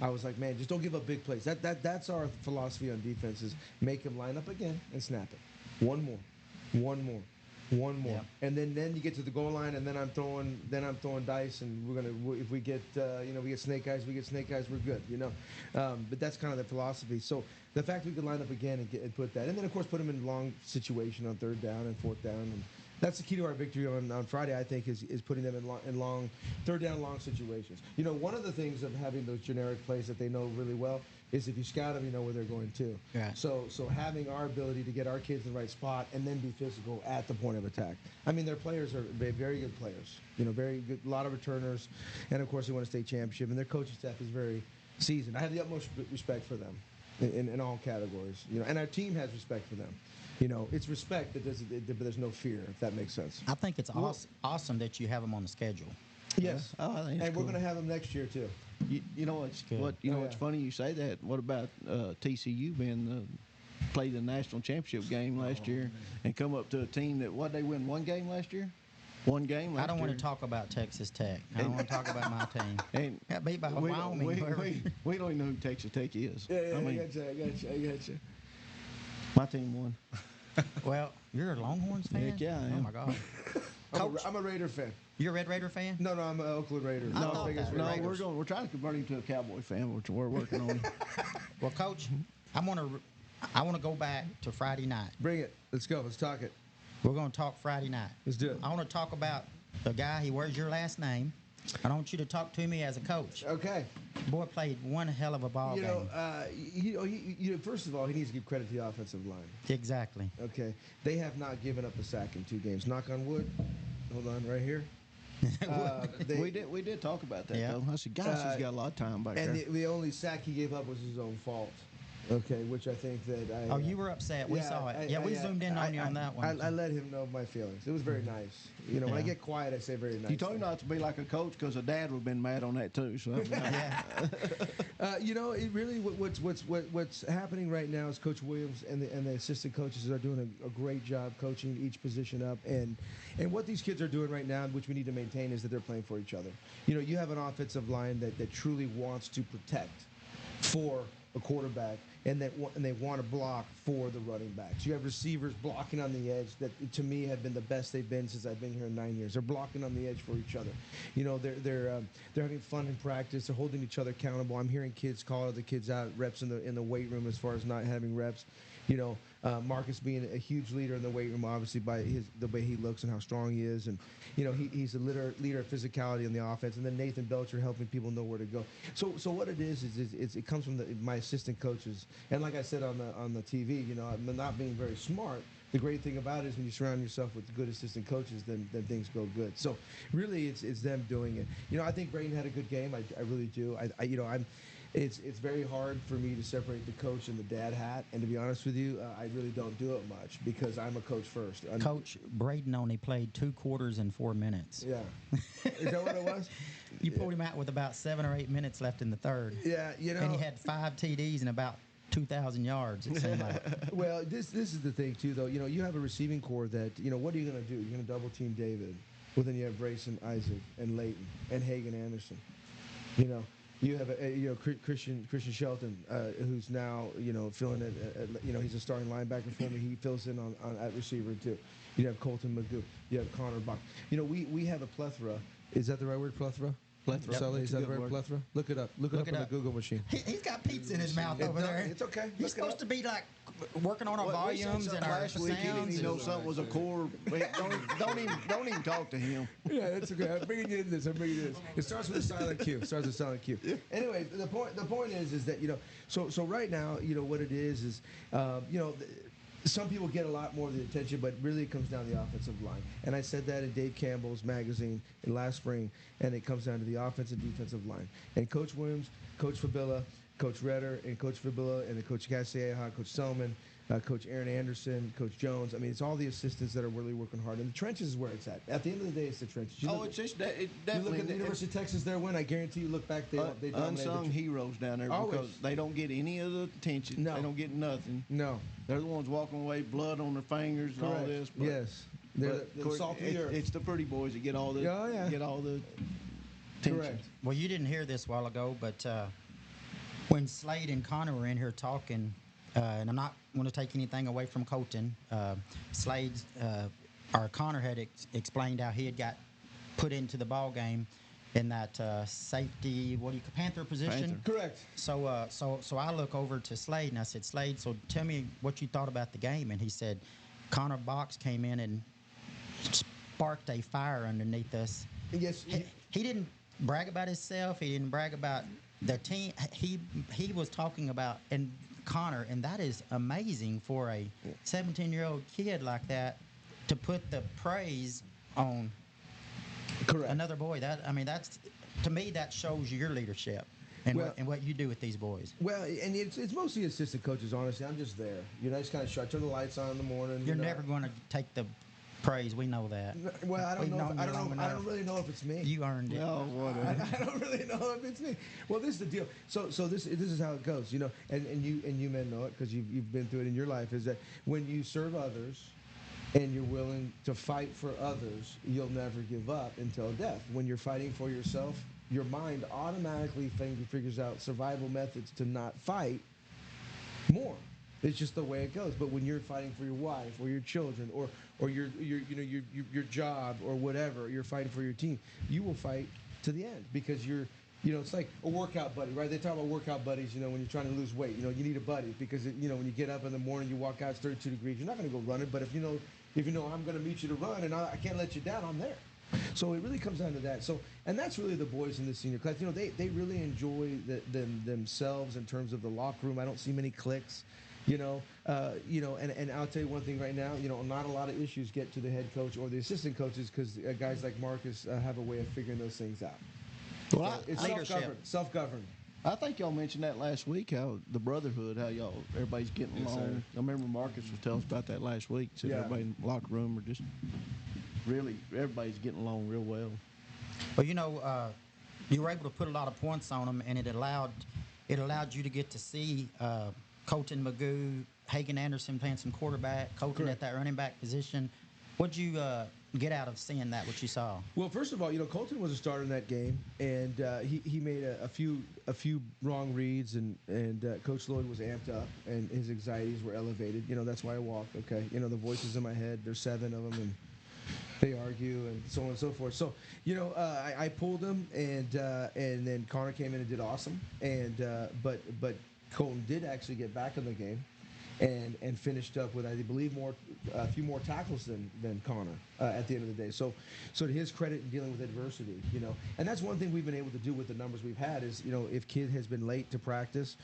I was like, man, just don't give up big plays. That's our philosophy on defense is make him line up again and snap it. One more, Yeah. and then you get to the goal line, and then I'm throwing dice, and if we get we get snake eyes, we're good, But that's kind of the philosophy. So the fact we could line up again and put that, and then of course put them in long situation on 3rd down and 4th down, and that's the key to our victory on Friday. I think is putting them in long 3rd down long situations. One of the things of having those generic plays that they know really well is if you scout them, you know where they're going to. Yeah. So having our ability to get our kids in the right spot and then be physical at the point of attack. I mean, their players are very good players. Very good, a lot of returners, and of course they won a state championship. And their coaching staff is very seasoned. I have the utmost respect for them in all categories. And our team has respect for them. It's respect, but there's no fear. If that makes sense. I think it's awesome that you have them on the schedule. Yes. Oh, I think it's and cool. we're going to have them next year too. You know what's good. What's funny you say that. What about TCU played the national championship game last year and come up to a team that they win one game last year? One game. I don't want to last talk about Texas Tech. I don't want to talk about my team. year. And Got beat by we, Wyoming. we, whoever. we don't even know who Texas Tech is. Yeah, I mean, I got you. my team won. Well, you're a Longhorns fan? Heck yeah, I Oh, am. my God. Coach, I'm a Raider fan. you're a Red Raider fan? No, I'm an Oakland Raider. I Las thought Vegas that. No, Raiders. we're trying to convert him to a Cowboy fan, which we're working on. Well, Coach, I want to go back to Friday night. Bring it. Let's go. Let's talk it. We're going to talk Friday night. Let's do it. I want to talk about the guy. He wears your last name. I want you to talk to me as a coach. Okay. Boy played one hell of a ball You know, game. first of all, he needs to give credit to the offensive line. Exactly. Okay. They have not given up a sack in 2 games. Knock on wood. Hold on, right here. We did talk about that Yeah. though. I said, gosh, he's got a lot of time back And there. the only sack he gave up was his own fault. Okay, which I think that I. Oh, you were upset. We saw it. We zoomed in on you on that one. I let him know my feelings. It was very nice. You know, when I Yeah. get quiet, I say very nice. You told him not to be like a coach because a dad would have been mad on that too. So that was nice. Yeah. You know, it really what's happening right now is Coach Williams and the assistant coaches are doing a great job coaching each position up, and what these kids are doing right now, which we need to maintain, is that they're playing for each other. You know, you have an offensive line that truly wants to protect for a quarterback, and they want to block for the running backs. You have receivers blocking on the edge that, to me, have been the best they've been since I've been here in 9 years. They're blocking on the edge for each other. You know, they're having fun in practice. They're holding each other accountable. I'm hearing kids call other kids out, reps in the weight room as far as not having reps. You know, Marcus being a huge leader in the weight room, obviously by the way he looks and how strong he is, and you know he's a leader of physicality in the offense. And then Nathan Belcher helping people know where to go. So what it is it comes from my assistant coaches. And like I said on the TV, you know, I'm not being very smart. The great thing about it is when you surround yourself with good assistant coaches, then things go good. So really, it's them doing it. You know, I think Braden had a good game. I really do. It's very hard for me to separate the coach and the dad hat, and to be honest with you, I really don't do it much because I'm a coach first. Coach Braden only played 2 quarters and 4 minutes. Yeah, is that what it was? You pulled him out with about 7 or 8 minutes left in the third. Yeah, you know. And he had 5 TDs and about 2,000 yards, it seemed like. Well, this is the thing too, though. You know, you have a receiving core that, you know, what are you going to do? You're going to double team David. Well, then you have Brayson, Isaac, and Leighton, and Hagan Anderson. You know. You have Christian Shelton, who's now filling in. He's a starting linebacker for me. He fills in on at receiver too. You have Colton Magoo. You have Connor Bach. You know, we have a plethora. Is that the right word? Plethora. Plethora. Sully, is That's a that the good right word. plethora? Look it up. Look it up on the Google machine. He's got pizza in his mouth over there. It's okay. He's supposed to be like working on our volumes and our last week. He didn't sounds. even know something was a core. Wait, don't even talk to him. Yeah, it's okay. I'm bringing you in this. It starts with a silent Q. Anyway, the point is that so right now, what it is some people get a lot more of the attention, but really it comes down to the offensive line. And I said that in Dave Campbell's magazine in last spring, and it comes down to the offensive and defensive line. And Coach Williams, Coach Fabilla, Coach Redder, and Coach Fabilla, and then Coach Gasseja, Coach Selman, Coach Aaron Anderson, Coach Jones. I mean, it's all the assistants that are really working hard. And the trenches is where it's at. At the end of the day, it's the trenches. It's just that. You look at the University of Texas, their win, I guarantee you look back, they dominated unsung heroes down there Always. because they don't get any of the attention. No. They don't get nothing. No. They're the ones walking away, blood on their fingers and all Correct. this. But, Yes. They're but the salt of the earth. it's the pretty boys that get all the Oh, yeah. get all the attention. Correct. Well, you didn't hear this a while ago, but when Slade and Connor were in here talking, and I'm not going to take anything away from Colton, Connor had explained how he had got put into the ball game in that safety, Panther position. Panther. Correct. So I look over to Slade and I said, Slade, so tell me what you thought about the game. And he said, Connor Box came in and sparked a fire underneath us. Yes. He didn't brag about himself. He didn't brag about the team. He was talking about Connor, and that is amazing for a 17-year-old kid like that to put the praise on Correct. another boy. That's to me that shows your leadership and what you do with these boys. Well, and it's mostly assistant coaches. Honestly, I'm just there. I just kind of turn the lights on in the morning. You're never going to take the praise. We know that. Well, I don't We've know. known I you long don't know. I enough. don't really know if it's me. You earned it. Oh, whatever. I don't really know if it's me. Well, this is the deal. So this is how it goes. And you men know it because you've been through it in your life. Is that when you serve others, and you're willing to fight for others, you'll never give up until death. When you're fighting for yourself, your mind automatically figures out survival methods to not fight more. It's just the way it goes. But when you're fighting for your wife or your children or your job or whatever, you're fighting for your team, you will fight to the end because it's like a workout buddy, right? They talk about workout buddies, when you're trying to lose weight. You need a buddy because, when you get up in the morning, you walk out, it's 32 degrees, you're not going to go running. But if you know I'm going to meet you to run and I can't let you down, I'm there. So it really comes down to that. So, and that's really the boys in the senior class. They really enjoy themselves in terms of the locker room. I don't see many cliques. And I'll tell you one thing right now, not a lot of issues get to the head coach or the assistant coaches because guys like Marcus have a way of figuring those things out. Well, It's self-governed. I think y'all mentioned that last week, how the brotherhood, how everybody's getting Yes, along. sir. I remember Marcus was telling us about that last week. Said Yeah. everybody in the locker room are just really, everybody's getting along real well. Well, you were able to put a lot of points on them, and it allowed you to get to see Colton Magoo, Hagan Anderson playing some quarterback, Colton Correct. at that running back position. What'd you get out of seeing that? What you saw? Well, first of all, Colton was a starter in that game, and he made a few wrong reads, and Coach Lloyd was amped up, and his anxieties were elevated. That's why I walk. Okay, the voices in my head. There's 7 of them, and they argue, and so on and so forth. So, I pulled him, and then Connor came in and did awesome, and but Colton did actually get back in the game. And finished up with, I believe, a few more tackles than Connor at the end of the day. So to his credit in dealing with adversity, and that's one thing we've been able to do with the numbers we've had is, if kid has been late to practice,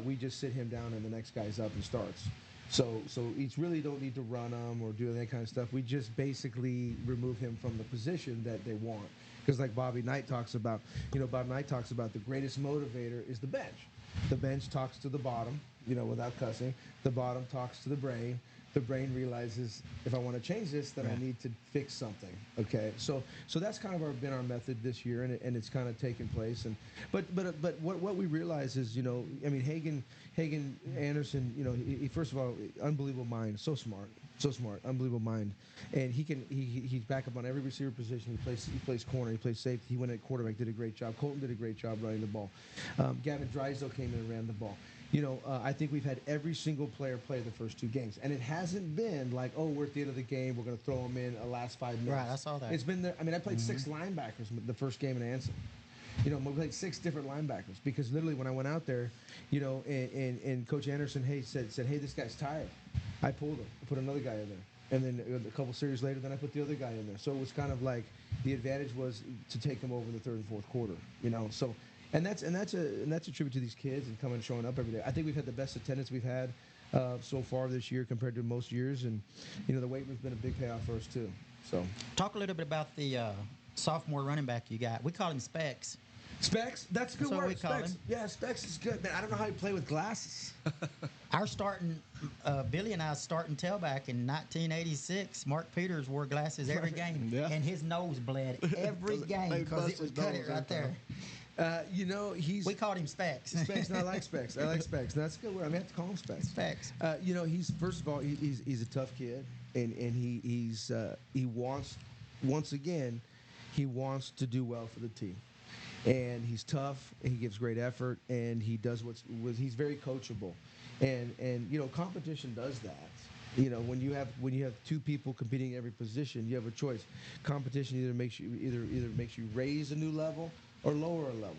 we just sit him down and the next guy's up and starts. So each really don't need to run him or do that kind of stuff. We just basically remove him from the position that they want. Because like Bobby Knight talks about, the greatest motivator is the bench. The bench talks to the bottom, without cussing. The bottom talks to the brain. The brain realizes, if I want to change this, then I need to fix something. Okay, so that's kind of been our method this year, and it's kind of taken place. And but what we realize is, Hagan Anderson, he first of all, unbelievable mind, so smart, unbelievable mind, and he's back up on every receiver position. He plays corner, he plays safety. He went at quarterback, did a great job. Colton did a great job running the ball. Gavin Drysdale came in and ran the ball. I think we've had every single player play the first 2 games, and it hasn't been like, oh, we're at the end of the game, we're going to throw them in the last 5 minutes. Right, I saw that. It's been there. I played 6 linebackers the first game in Anson. We played 6 different linebackers because literally when I went out there, and Coach Anderson said, hey, this guy's tired. I pulled him. I put another guy in there. And then a couple series later, then I put the other guy in there. So it was kind of like the advantage was to take him over in the 3rd and 4th quarter. So. And that's a tribute to these kids and coming and showing up every day. I think we've had the best attendance we've had so far this year compared to most years, and the weight room's been a big payoff for us too. So Talk a little bit about the sophomore running back you got. We call him Specs. Specs, that's a good That's what word. we call Specs, him. yeah, Specs is good, man. I don't know how you play with glasses. Our starting, Billy and I starting tailback in 1986. Mark Peters wore glasses every game, Yeah. and his nose bled every game They because bust it would his cut it nose right every there. He's We called him Specs. Specs, and I like Specs. I like Specs. That's a good word. I have to call him Specs. Specs. He's first of all, he's a tough kid, and he wants, once again, he wants to do well for the team, and he's tough. And he gives great effort, and he does he's very coachable, and competition does that. When you have 2 people competing in every position, you have a choice. Competition either makes you raise a new level or lower a level.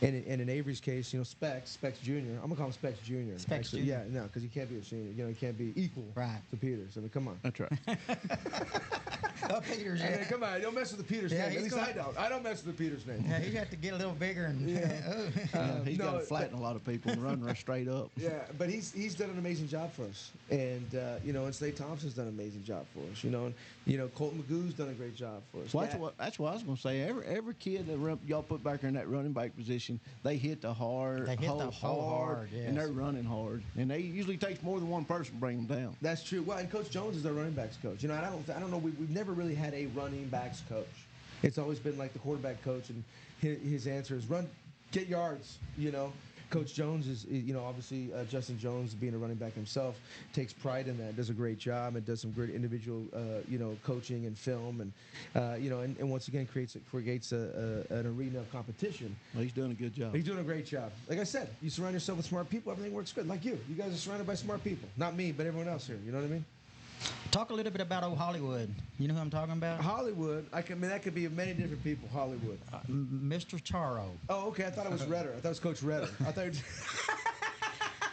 And in Avery's case, Specs Jr. I'm gonna call him Specs Jr. Specs actually. Jr. Yeah, no, because he can't be a senior. He can't be equal Right. to Peters. Come on. That's right. Oh, Peters. Come on, don't mess with the Peters Yeah, name. At he's least going- I don't. I don't mess with the Peters name. Yeah, you have to get a little bigger and. He's got no, to flatten a lot of people and run straight up. Yeah, but he's done an amazing job for us, and and Slade Thompson's done an amazing job for us. And Colton Magoo's done a great job for us. Well, that's what I was going to say. Every kid that y'all put back there in that running back position, they hit the hard, They hit the hole hard, yes. and they're running hard. And they usually takes more than one person to bring them down. That's true. Well, and Coach Jones is our running backs coach. I don't know. We've never really had a running backs coach. It's always been like the quarterback coach, and his answer is run, get yards. Coach Jones is, obviously Justin Jones, being a running back himself, takes pride in that. Does a great job and does some great individual, coaching and film, and once again creates an arena of competition. Well, he's doing a good job. He's doing a great job. Like I said, you surround yourself with smart people, everything works good. Like you guys are surrounded by smart people. Not me, but everyone else here. You know what I mean? Talk a little bit about old Hollywood. You know who I'm talking about? Hollywood. That could be many different people. Hollywood. Mr. Charo. Oh, okay. I thought it was Redder. I thought it was Coach Redder. I thought.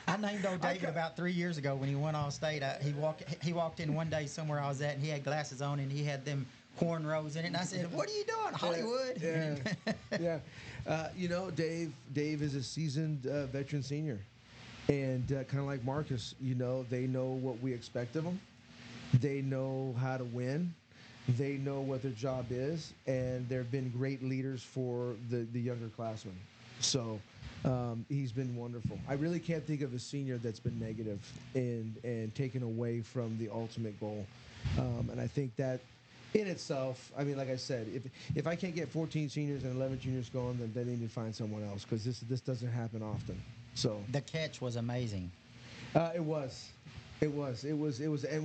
I named old David about 3 years ago when he went all state. He walked in one day somewhere I was at, and he had glasses on, and he had them cornrows in it. And I said, "What are you doing, Hollywood?" Yeah. Dave is a seasoned veteran senior, and kind of like Marcus, they know what we expect of them. They know how to win. They know what their job is, and they've been great leaders for the younger classmen. So he's been wonderful. I really can't think of a senior that's been negative and taken away from the ultimate goal. And I think that in itself, I mean, like I said, if I can't get 14 seniors and 11 juniors going, then they need to find someone else, because this doesn't happen often. So the catch was amazing. It was. And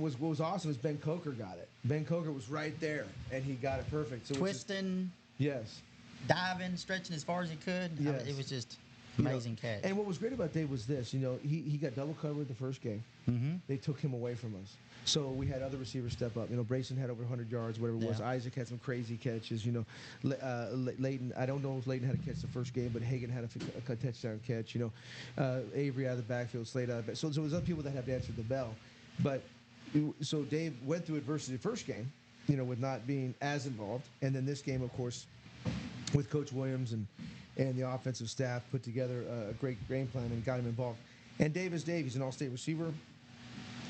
what was awesome is Ben Coker got it. Ben Coker was right there, and he got it perfect. So Twisting, yes, diving, stretching as far as he could. Yes. It was just amazing catch. And what was great about Dave was this. He got double covered the first game. Mm-hmm. They took him away from us. So we had other receivers step up. Brayson had over 100 yards, whatever it was. Yeah. Isaac had some crazy catches. Leighton, I don't know if Leighton had a catch the first game, but Hagan had a touchdown catch. Avery out of the backfield, Slade out of the backfield. So there was other people that had to answer the bell. But so Dave went through adversity the first game, with not being as involved. And then this game, of course, with Coach Williams and the offensive staff put together a great game plan and got him involved. And Dave is Dave. He's an all-state receiver,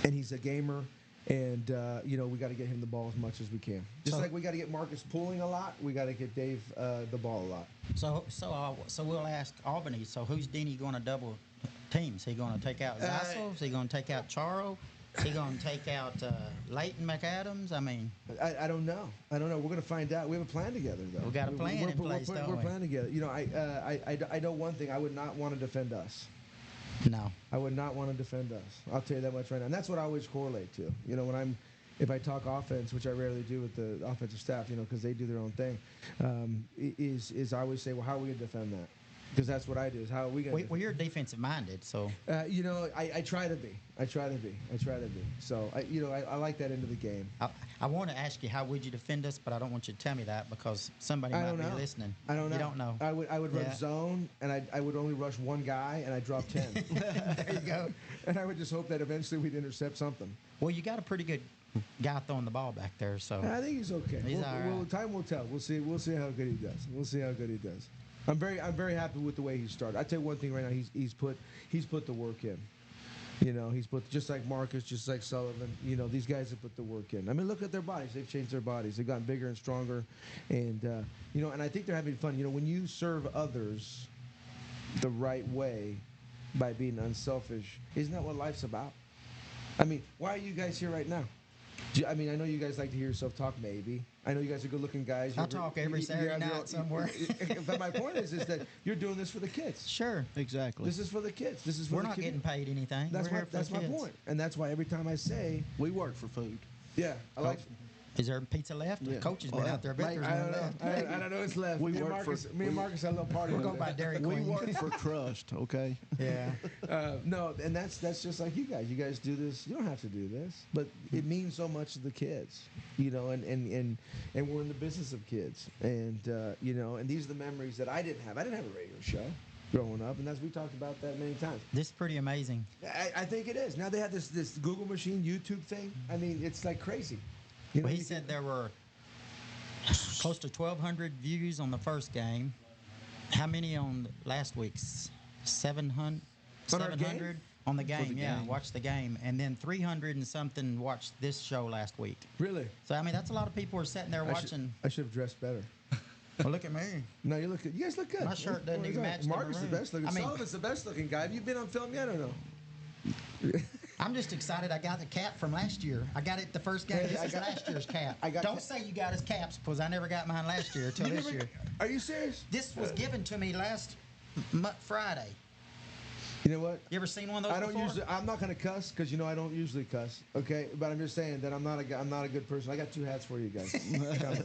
and he's a gamer. And, we got to get him the ball as much as we can. Just like we got to get Marcus pulling a lot, we got to get Dave the ball a lot. So we'll ask Albany, so who's Denny going to double teams? He going to take out Zassel? Is he going to take out Charo? Is he going to take out Leighton McAdams? I mean... I don't know. We're going to find out. We have a plan together, though. We got a plan in place, don't we? We're planning together. I know one thing. I would not want to defend us. No. I would not want to defend us. I'll tell you that much right now. And that's what I always correlate to. If I talk offense, which I rarely do with the offensive staff, because they do their own thing, is I always say, well, how are we going to defend that? Because that's what I do. Is how are we going to? Well, you're defensive minded, so. I try to be. I try to be. So I like that end of the game. I want to ask you how would you defend us, but I don't want you to tell me that because somebody might be listening. I don't know. You don't know. I would run zone, and I would only rush one guy, and I'd drop 10. There you go. And I would just hope that eventually we'd intercept something. Well, you got a pretty good guy throwing the ball back there, so. I think he's okay. He's all right. Time will tell. We'll see how good he does. I'm very happy with the way he started. I tell you one thing right now. He's put the work in. He's put, just like Marcus, just like Sullivan. These guys have put the work in. I mean, look at their bodies. They've changed their bodies. They've gotten bigger and stronger, and and I think they're having fun. When you serve others the right way by being unselfish, isn't that what life's about? I mean, why are you guys here right now? I mean, I know you guys like to hear yourself talk, maybe. I know you guys are good-looking guys. I talk every Saturday night somewhere. But my point is that you're doing this for the kids. Sure. Exactly. This is for the kids. We're not getting paid anything. That's We're here for my the kids. point. And that's why every time I say, We work for food. yeah, I like. Is there pizza left? Yeah. The coach has been out there. I bet there's I none don't know. left. I don't know. It's left. We me and work for- Marcus, me and Marcus had a little party. We'll one go day. by Dairy We Queen. work for crust, okay? Yeah. No, and that's just like you guys. You guys do this. You don't have to do this, but it means so much to the kids, and we're in the business of kids, and and these are the memories that I didn't have. I didn't have a radio show growing up, and we talked about that many times. This is pretty amazing. I think it is. Now they have this Google machine, YouTube thing. I mean, it's like crazy. Well, he said there were close to 1,200 views on the first game. How many on last week's? 700? On our game? 700 on the game, the yeah. game. Watched the game. And then 300 and something watched this show last week. Really? So, I mean, that's a lot of people are sitting there watching. I should have dressed better. Well, look at me. No, you look good. You guys look good. My shirt doesn't What is even that? match the Marcus is the maroon. best looking. I mean- Sullivan's the best looking guy. Have you been on film yet or no? I'm just excited I got the cap from last year. I got it the first game. This is last year's cap. Don't say you got his caps because I never got mine last year until this year. Are you serious? This was given to me last Friday. You know what? You ever seen one of those I don't before? usually. I'm not gonna cuss because I don't usually cuss. Okay, but I'm just saying that I'm not a good person. I got 2 hats for you guys. Coming.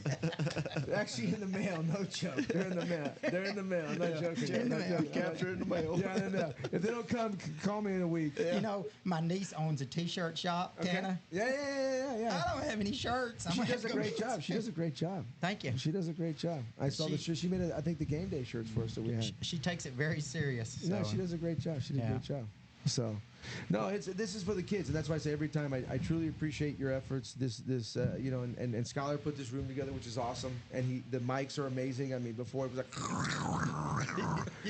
They're actually in the mail. No joke. They're in the mail. They're in the mail. I'm not joking. In the mail. Capture in the mail. Yeah, in the mail. If they don't come, call me in a week. You know, my niece owns a T-shirt shop, Okay. Tana. Yeah. I don't have any shirts. I'm She gonna does a have to go great get job. She does a great job. Thank you. She does a great job. I saw the shirt. She made, I think, the game day shirts for us that we had. She takes it very serious. Yeah, so. she does a great job. She did a Yeah. great job. So, no, this is for the kids, and that's why I say every time I truly appreciate your efforts. You know, and Skylar put this room together, which is awesome, and the mics are amazing. I mean, before it was like,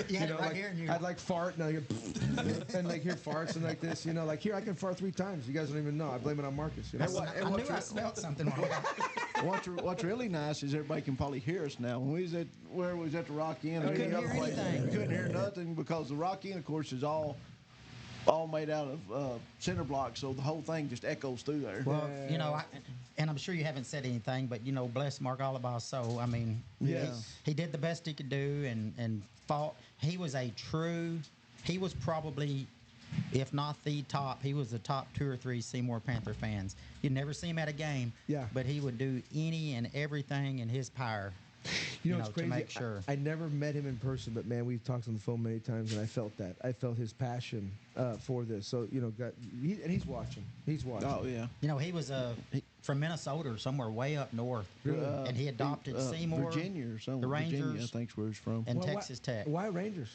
You had know, it right like, here, and you. I'd like fart, and I hear, and like hear farts and like this, you know, like here I can fart 3 times. You guys don't even know. I blame it on Marcus. You know? I knew I smelled something. What's really nice is everybody can probably hear us now. When we was at the Rock Inn, We couldn't hear anything. we couldn't hear nothing because the Rock Inn, of course, is all made out of cinder blocks, so the whole thing just echoes through there. Well, you know, and I'm sure you haven't said anything, but you know, bless Mark Alabaw's soul. I mean, Yes. he did the best he could do, and fought. He was probably, if not the top, he was the top 2 or 3 Seymour Panther fans. You'd never see him at a game, Yeah. but he would do any and everything in his power. You know, it's to crazy. make sure. I never met him in person, but man, we've talked on the phone many times, and I felt that. I felt his passion for this. So you know, he's watching. He's watching. Oh yeah. You know, he was from Minnesota or somewhere way up north, and he adopted Seymour, Virginia or something. the Virginia, I Rangers, think, is where he's from. and Well, Texas Tech. Why Rangers?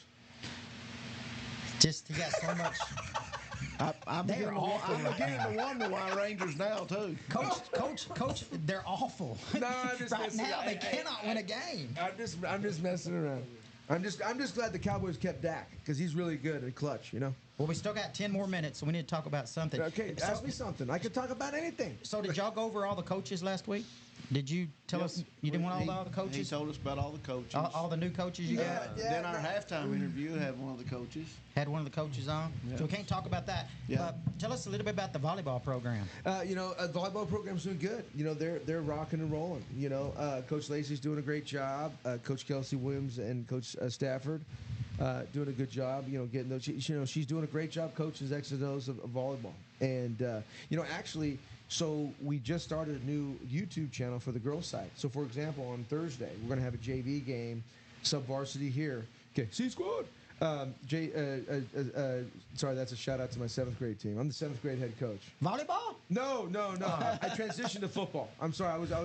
Just he got so much. I'm They're beginning awful I'm right beginning now. to wonder why Rangers now too. Coach, they're awful. No, I'm just right messing. now they cannot win a game. I'm just messing around. I'm just glad the Cowboys kept Dak because he's really good and clutch. You know. Well, we still got 10 more minutes, so we need to talk about something. Okay, So, ask me something. I could talk about anything. so did y'all go over all the coaches last week? Did you tell us you didn't want all the He coaches? told us about all the coaches. All the new coaches you got? Then our halftime interview had one of the coaches. Had one of the coaches on? So we can't talk about that. Yeah. Tell us a little bit about the volleyball program. You know, the volleyball program's doing good. You know, they're rocking and rolling. You know, Coach Lacey's doing a great job. Coach Kelsey Williams and Coach Stafford doing a good job. You know, getting those. She's doing a great job coaching X's and O's of volleyball. And you know, actually. So we just started a new YouTube channel for the girls' side. So, for example, on Thursday, we're going to have a JV game, sub-varsity here. Okay, C-Squad. Sorry, that's a shout-out to my 7th grade team. I'm the 7th grade head coach. Volleyball? No. I transitioned to football. I'm sorry. They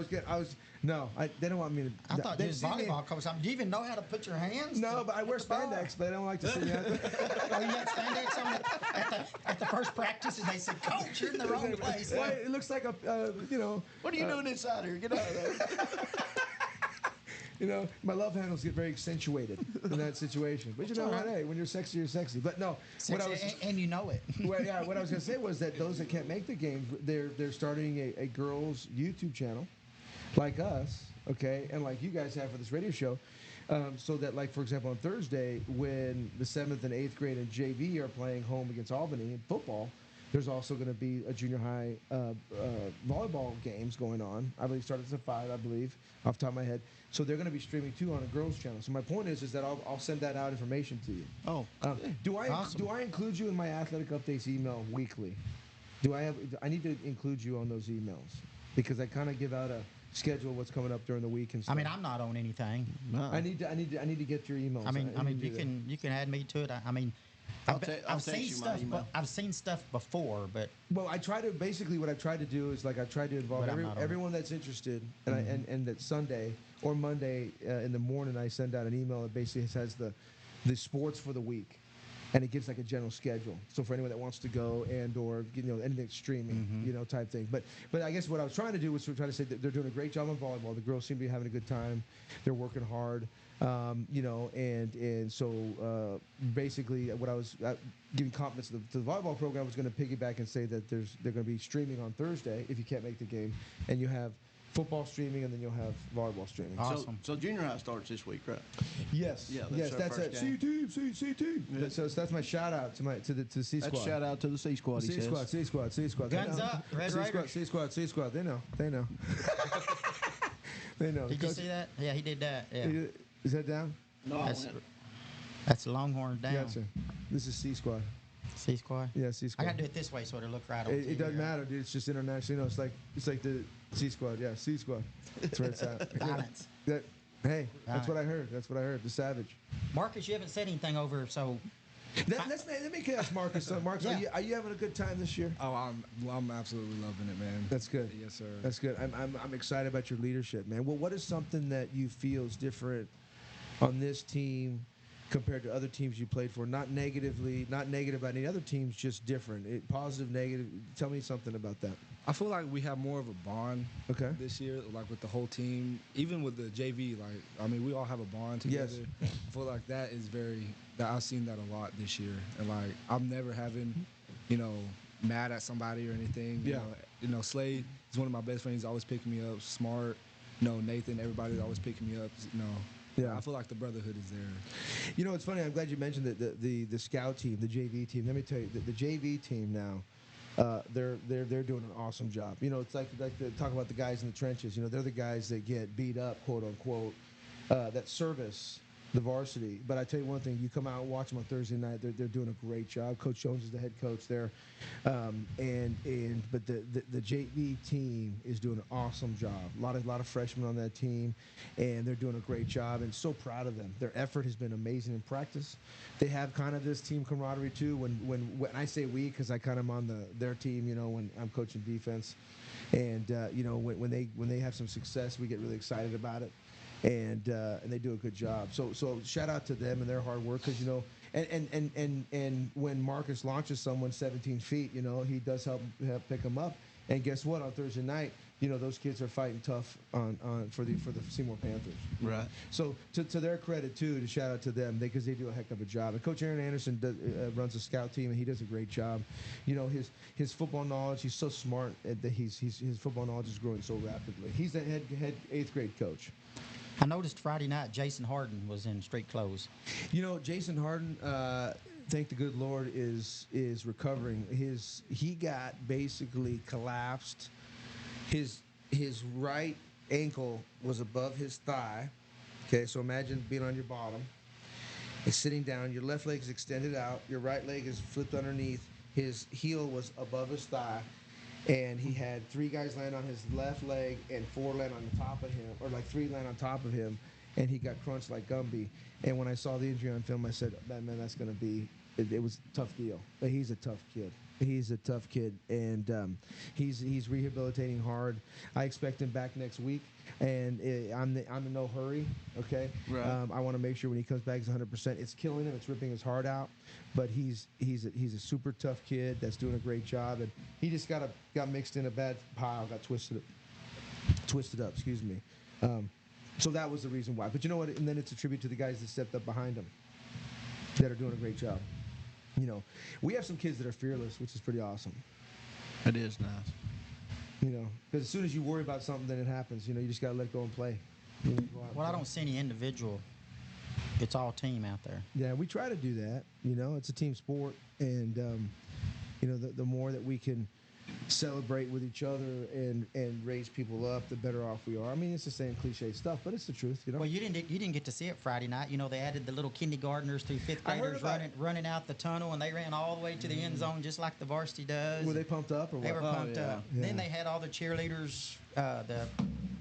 don't want me to. I thought they you was see me- volleyball coach. Do you even know how to put your hands? No, but I wear spandex, but I don't like to see me. Oh, you had spandex on at the first practice, and they said, "Coach, you're in the wrong place." Well, it looks like What are you doing inside here? Get out of there. you know, my love handles get very accentuated in that situation. But you know what? Hey, when you're sexy, you're sexy. But no, And you know it. what I was going to say was that those that can't make the games, they're starting a girls' YouTube channel, like us, okay, and like you guys have for this radio show, so that, like, for example, on Thursday, when the 7th and 8th grade and JV are playing home against Albany in football, there's also going to be a junior high volleyball games going on. I believe starts at 5, I believe, off the top of my head. So they're going to be streaming too on a girls' channel. So my point is that I'll send that out information to you. Oh, Do I Awesome. do I include you in my athletic updates email weekly? I need to include you on those emails because I kind of give out a schedule of what's coming up during the week and I stuff. mean, I'm not on anything. I need to get your emails. I mean, need to do that. you can add me to it. I mean, I'll I've text seen you my stuff. email. I've seen stuff before, but Well, I try to basically what I try to do is like I try to involve But I'm not on everyone that's interested, and and that Sunday or Monday in the morning I send out an email that basically has the sports for the week, and it gives like a general schedule. So for anyone that wants to go and or anything streaming, type thing. But I guess what I was trying to do was to try to say that they're doing a great job on volleyball. The girls seem to be having a good time. They're working hard. And so basically what I was giving confidence to the volleyball program was going to piggyback and say that they're going to be streaming on Thursday if you can't make the game, and you have football streaming and then you'll have volleyball streaming. Awesome. So junior high starts this week, right? Yes, Yeah, yes, that's our that's first it. game. C team. Yeah. So that's my shout out to the C squad. That's shout out to the C squad. C squad, C squad, C squad. They Guns know. up, Red C Raiders. squad, C squad, C squad. They know. They know. They know. did you Coach- see that? Yeah, he did that. Yeah, Is that down? No, that's the Longhorns down. Gotcha. This is C Squad. C Squad. Yeah, C I Squad. got to do it this way so it'll look right on It TV, doesn't right? matter, dude. It's just international. You know, it's like the C Squad. Yeah, C Squad. That's where it's at. Balance. Hey, that's what I heard. That's what I heard. The Savage. Marcus, you haven't said anything over, so Let me ask Marcus. Marcus, Yeah. are you having a good time this year? Oh, I'm absolutely loving it, man. That's good. Yes, sir. That's good. I'm excited about your leadership, man. Well, what is something that you feel is different on this team compared to other teams you played for? Not negative about any other teams, just different. Positive, negative. Tell me something about that. I feel like we have more of a bond Okay. this year, like with the whole team, even with the JV. Like, I mean, we all have a bond together. Yes. I feel like that is that I've seen that a lot this year, and like I'm never having, mad at somebody or anything. Yeah. Slade is one of my best friends. He's always picking me up. Smart. Nathan. Everybody's always picking me up. Yeah. I feel like the brotherhood is there. You know, it's funny. I'm glad you mentioned the scout team, the JV team. Let me tell you, the JV team now. They're doing an awesome job. It's like to talk about the guys in the trenches. They're the guys that get beat up, quote unquote, that service the varsity. But I tell you one thing: you come out and watch them on Thursday night. They're doing a great job. Coach Jones is the head coach there, but the JV team is doing an awesome job. A lot of freshmen on that team, and they're doing a great job. And so proud of them. Their effort has been amazing in practice. They have kind of this team camaraderie too. When I say we, because I kind of am on their team. When I'm coaching defense, and when they have some success, we get really excited about it. And they do a good job. So shout out to them and their hard work, because and when Marcus launches someone 17 feet, he does help pick them up. And guess what? On Thursday night, those kids are fighting tough for the Seymour Panthers. Right. So to their credit too, to shout out to them, because they do a heck of a job. And Coach Aaron Anderson runs a scout team, and he does a great job. His football knowledge, he's so smart that his football knowledge is growing so rapidly. He's the head 8th grade coach. I noticed Friday night Jason Harden was in street clothes. Jason Harden, thank the good Lord, is recovering. He got basically collapsed. His right ankle was above his thigh. Okay, so imagine being on your bottom. It's sitting down. Your left leg is extended out. Your right leg is flipped underneath. His heel was above his thigh. And he had 3 guys land on his left leg and 4 land on the top of him, or like 3 land on top of him, and he got crunched like Gumby. And when I saw the injury on film, I said, man, that's going to be – it was a tough deal. But he's a tough kid. He's a tough kid, and he's rehabilitating hard. I expect him back next week, and I'm in no hurry, okay? Right. I want to make sure when he comes back he's 100%. It's killing him. It's ripping his heart out, but he's a super tough kid that's doing a great job, and he just got mixed in a bad pile, got twisted up. Excuse me. So that was the reason why. But you know what? And then it's a tribute to the guys that stepped up behind him that are doing a great job. We have some kids that are fearless, which is pretty awesome. It is nice. Because as soon as you worry about something, then it happens. You just got to let go and play. Well, I don't see any individual. It's all team out there. Yeah, we try to do that. It's a team sport, and the more that we can celebrate with each other and raise people up, the better off we are. I mean, it's the same cliche stuff, but it's the truth. Well, you didn't get to see it Friday night. They added the little kindergartners through 5th I heard graders about running out the tunnel, and they ran all the way to the end zone just like the varsity does. Were they pumped up or what? They were pumped yeah. up. Then they had all the cheerleaders. The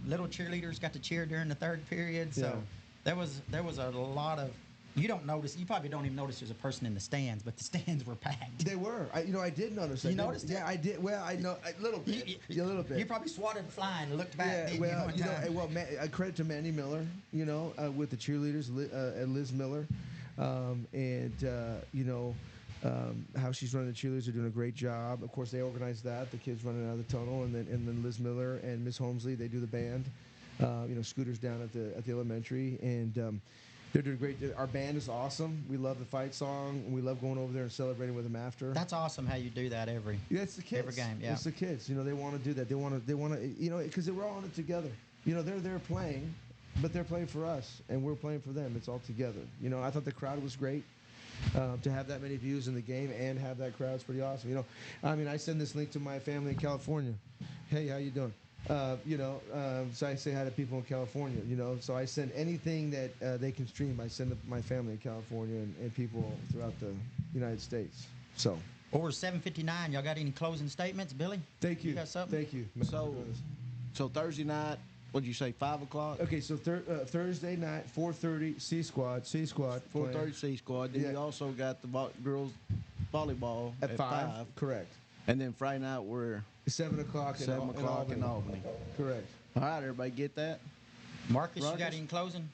little cheerleaders got to cheer during the 3rd period. So there was a lot of. You don't notice. You probably don't even notice there's a person in the stands, but the stands were packed. They were. I did notice that. You noticed it? Yeah, I did. Well, I know a little bit. A little bit. You probably swatted the fly and looked back. Yeah, didn't well, one time? I credit to Mandy Miller, with the cheerleaders, Liz Miller, how she's running the cheerleaders are doing a great job. Of course, they organize that, the kids running out of the tunnel, and then Liz Miller and Miss Holmesley, they do the band, Scooters down at the elementary, and they're doing great. Our band is awesome. We love the fight song. We love going over there and celebrating with them after. That's awesome how you do that every. Yeah, it's the kids. Every game, yeah. It's the kids. They want to do that. They want to, because we're all in it together. They're there playing, but they're playing for us, and we're playing for them. It's all together. I thought the crowd was great. To have that many views in the game and have that crowd is pretty awesome. I send this link to my family in California. Hey, how you doing? So I say hi to people in California, so I send anything that they can stream. I send to my family in California and people throughout United States. So Over 7:59. Y'all got any closing statements, Billy? thank you. You got something? Thank you. So Thursday night, what'd you say, 5 o'clock? Okay, so Thursday night, 4:30, C Squad. 4:30 C squad. Then Yeah. you also got the girls volleyball at 5. Correct. And then Friday night we're 7 o'clock. 7 o'clock in Albany. Correct. All right, everybody get that? Marcus, you got Marcus? any closing?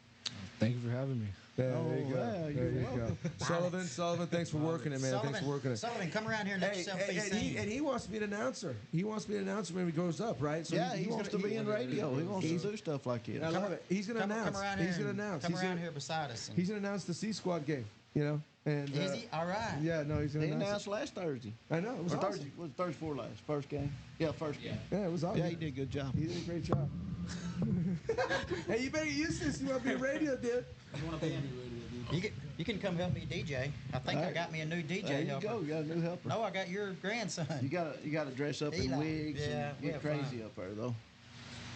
Thank you for having me. There you go. yeah, There you're you go. Sullivan, thanks for working it, man. Thanks for working it. Sullivan, come around here and let Hey, yourself be and seen. he wants to be an announcer. He wants to be an announcer when he grows up, right? So Yeah, he wants to be in radio. He wants to he's- do stuff like I that. love it. He's going to Come announce. around He's here. going to announce. Come He's around gonna- here beside us. He's going to announce the C Squad game, you know? And Is he? All right. Yeah, no, he's going He to announce. announced last Thursday. I know. It was Or awesome. Thursday. Was Thursday before last? First game? Yeah, first game. Yeah, it was awesome. Yeah, he did a good job. He did a great job. Hey, you better get used to this. You want to be a radio dude. You can come help me DJ. I think I got me a new DJ There you helper. go. You got a new helper. No, I got your grandson. You gotta dress up in Eli. wigs Yeah, and we get have crazy fun. up there though.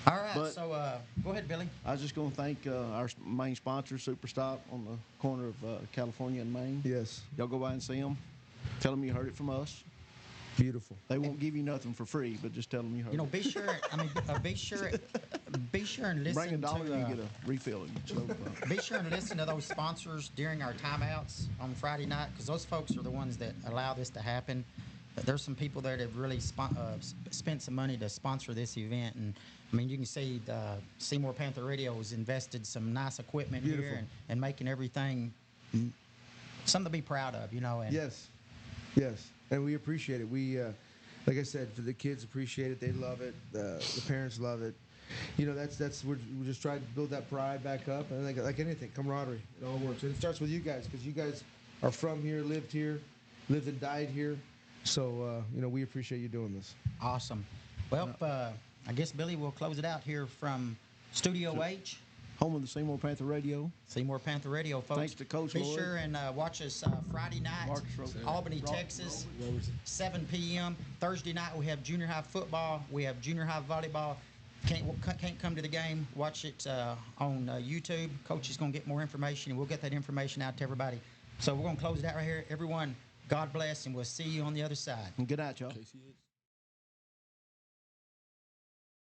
All right, But- so go ahead, Billy. I was just gonna thank our main sponsor, Superstop, on the corner of California and Maine. Yes. Y'all go by and see them. Tell them you heard it from us. Beautiful. They won't give you nothing for free, but just tell them you heard You know, it. be sure. I mean, be sure and listen Bring a dollar, to. you get a refill. And stove up. Be sure and listen to those sponsors during our timeouts on Friday night, because those folks are the ones that allow this to happen. But there's some people there that have really spent some money to sponsor this event, and I mean, you can see Seymour Panther Radio has invested some nice equipment Beautiful. here and making everything something to be proud of, you know. And Yes. Yes. And we appreciate it. We, like I said, for the kids appreciate it. They love it. The parents love it. You know, that's we're just trying to build that pride back up. And like anything, camaraderie, it all works. And it starts with you guys, because you guys are from here, lived and died here. So you know, we appreciate you doing this. awesome. Well, I guess Billy will close it out here from Studio H. Home of the Seymour Panther Radio. Seymour Panther Radio, folks. Thanks to Coach Be Lloyd. sure and watch us Friday night, Marcus Roberts. Albany, Texas, 7 p.m. Thursday night, we have junior high football. We have junior high volleyball. Can't come to the game. Watch it on YouTube. Coach is going to get more information, and we'll get that information out to everybody. So we're going to close it out right here. Everyone, God bless, and we'll see you on the other side. And good night, y'all. KCH.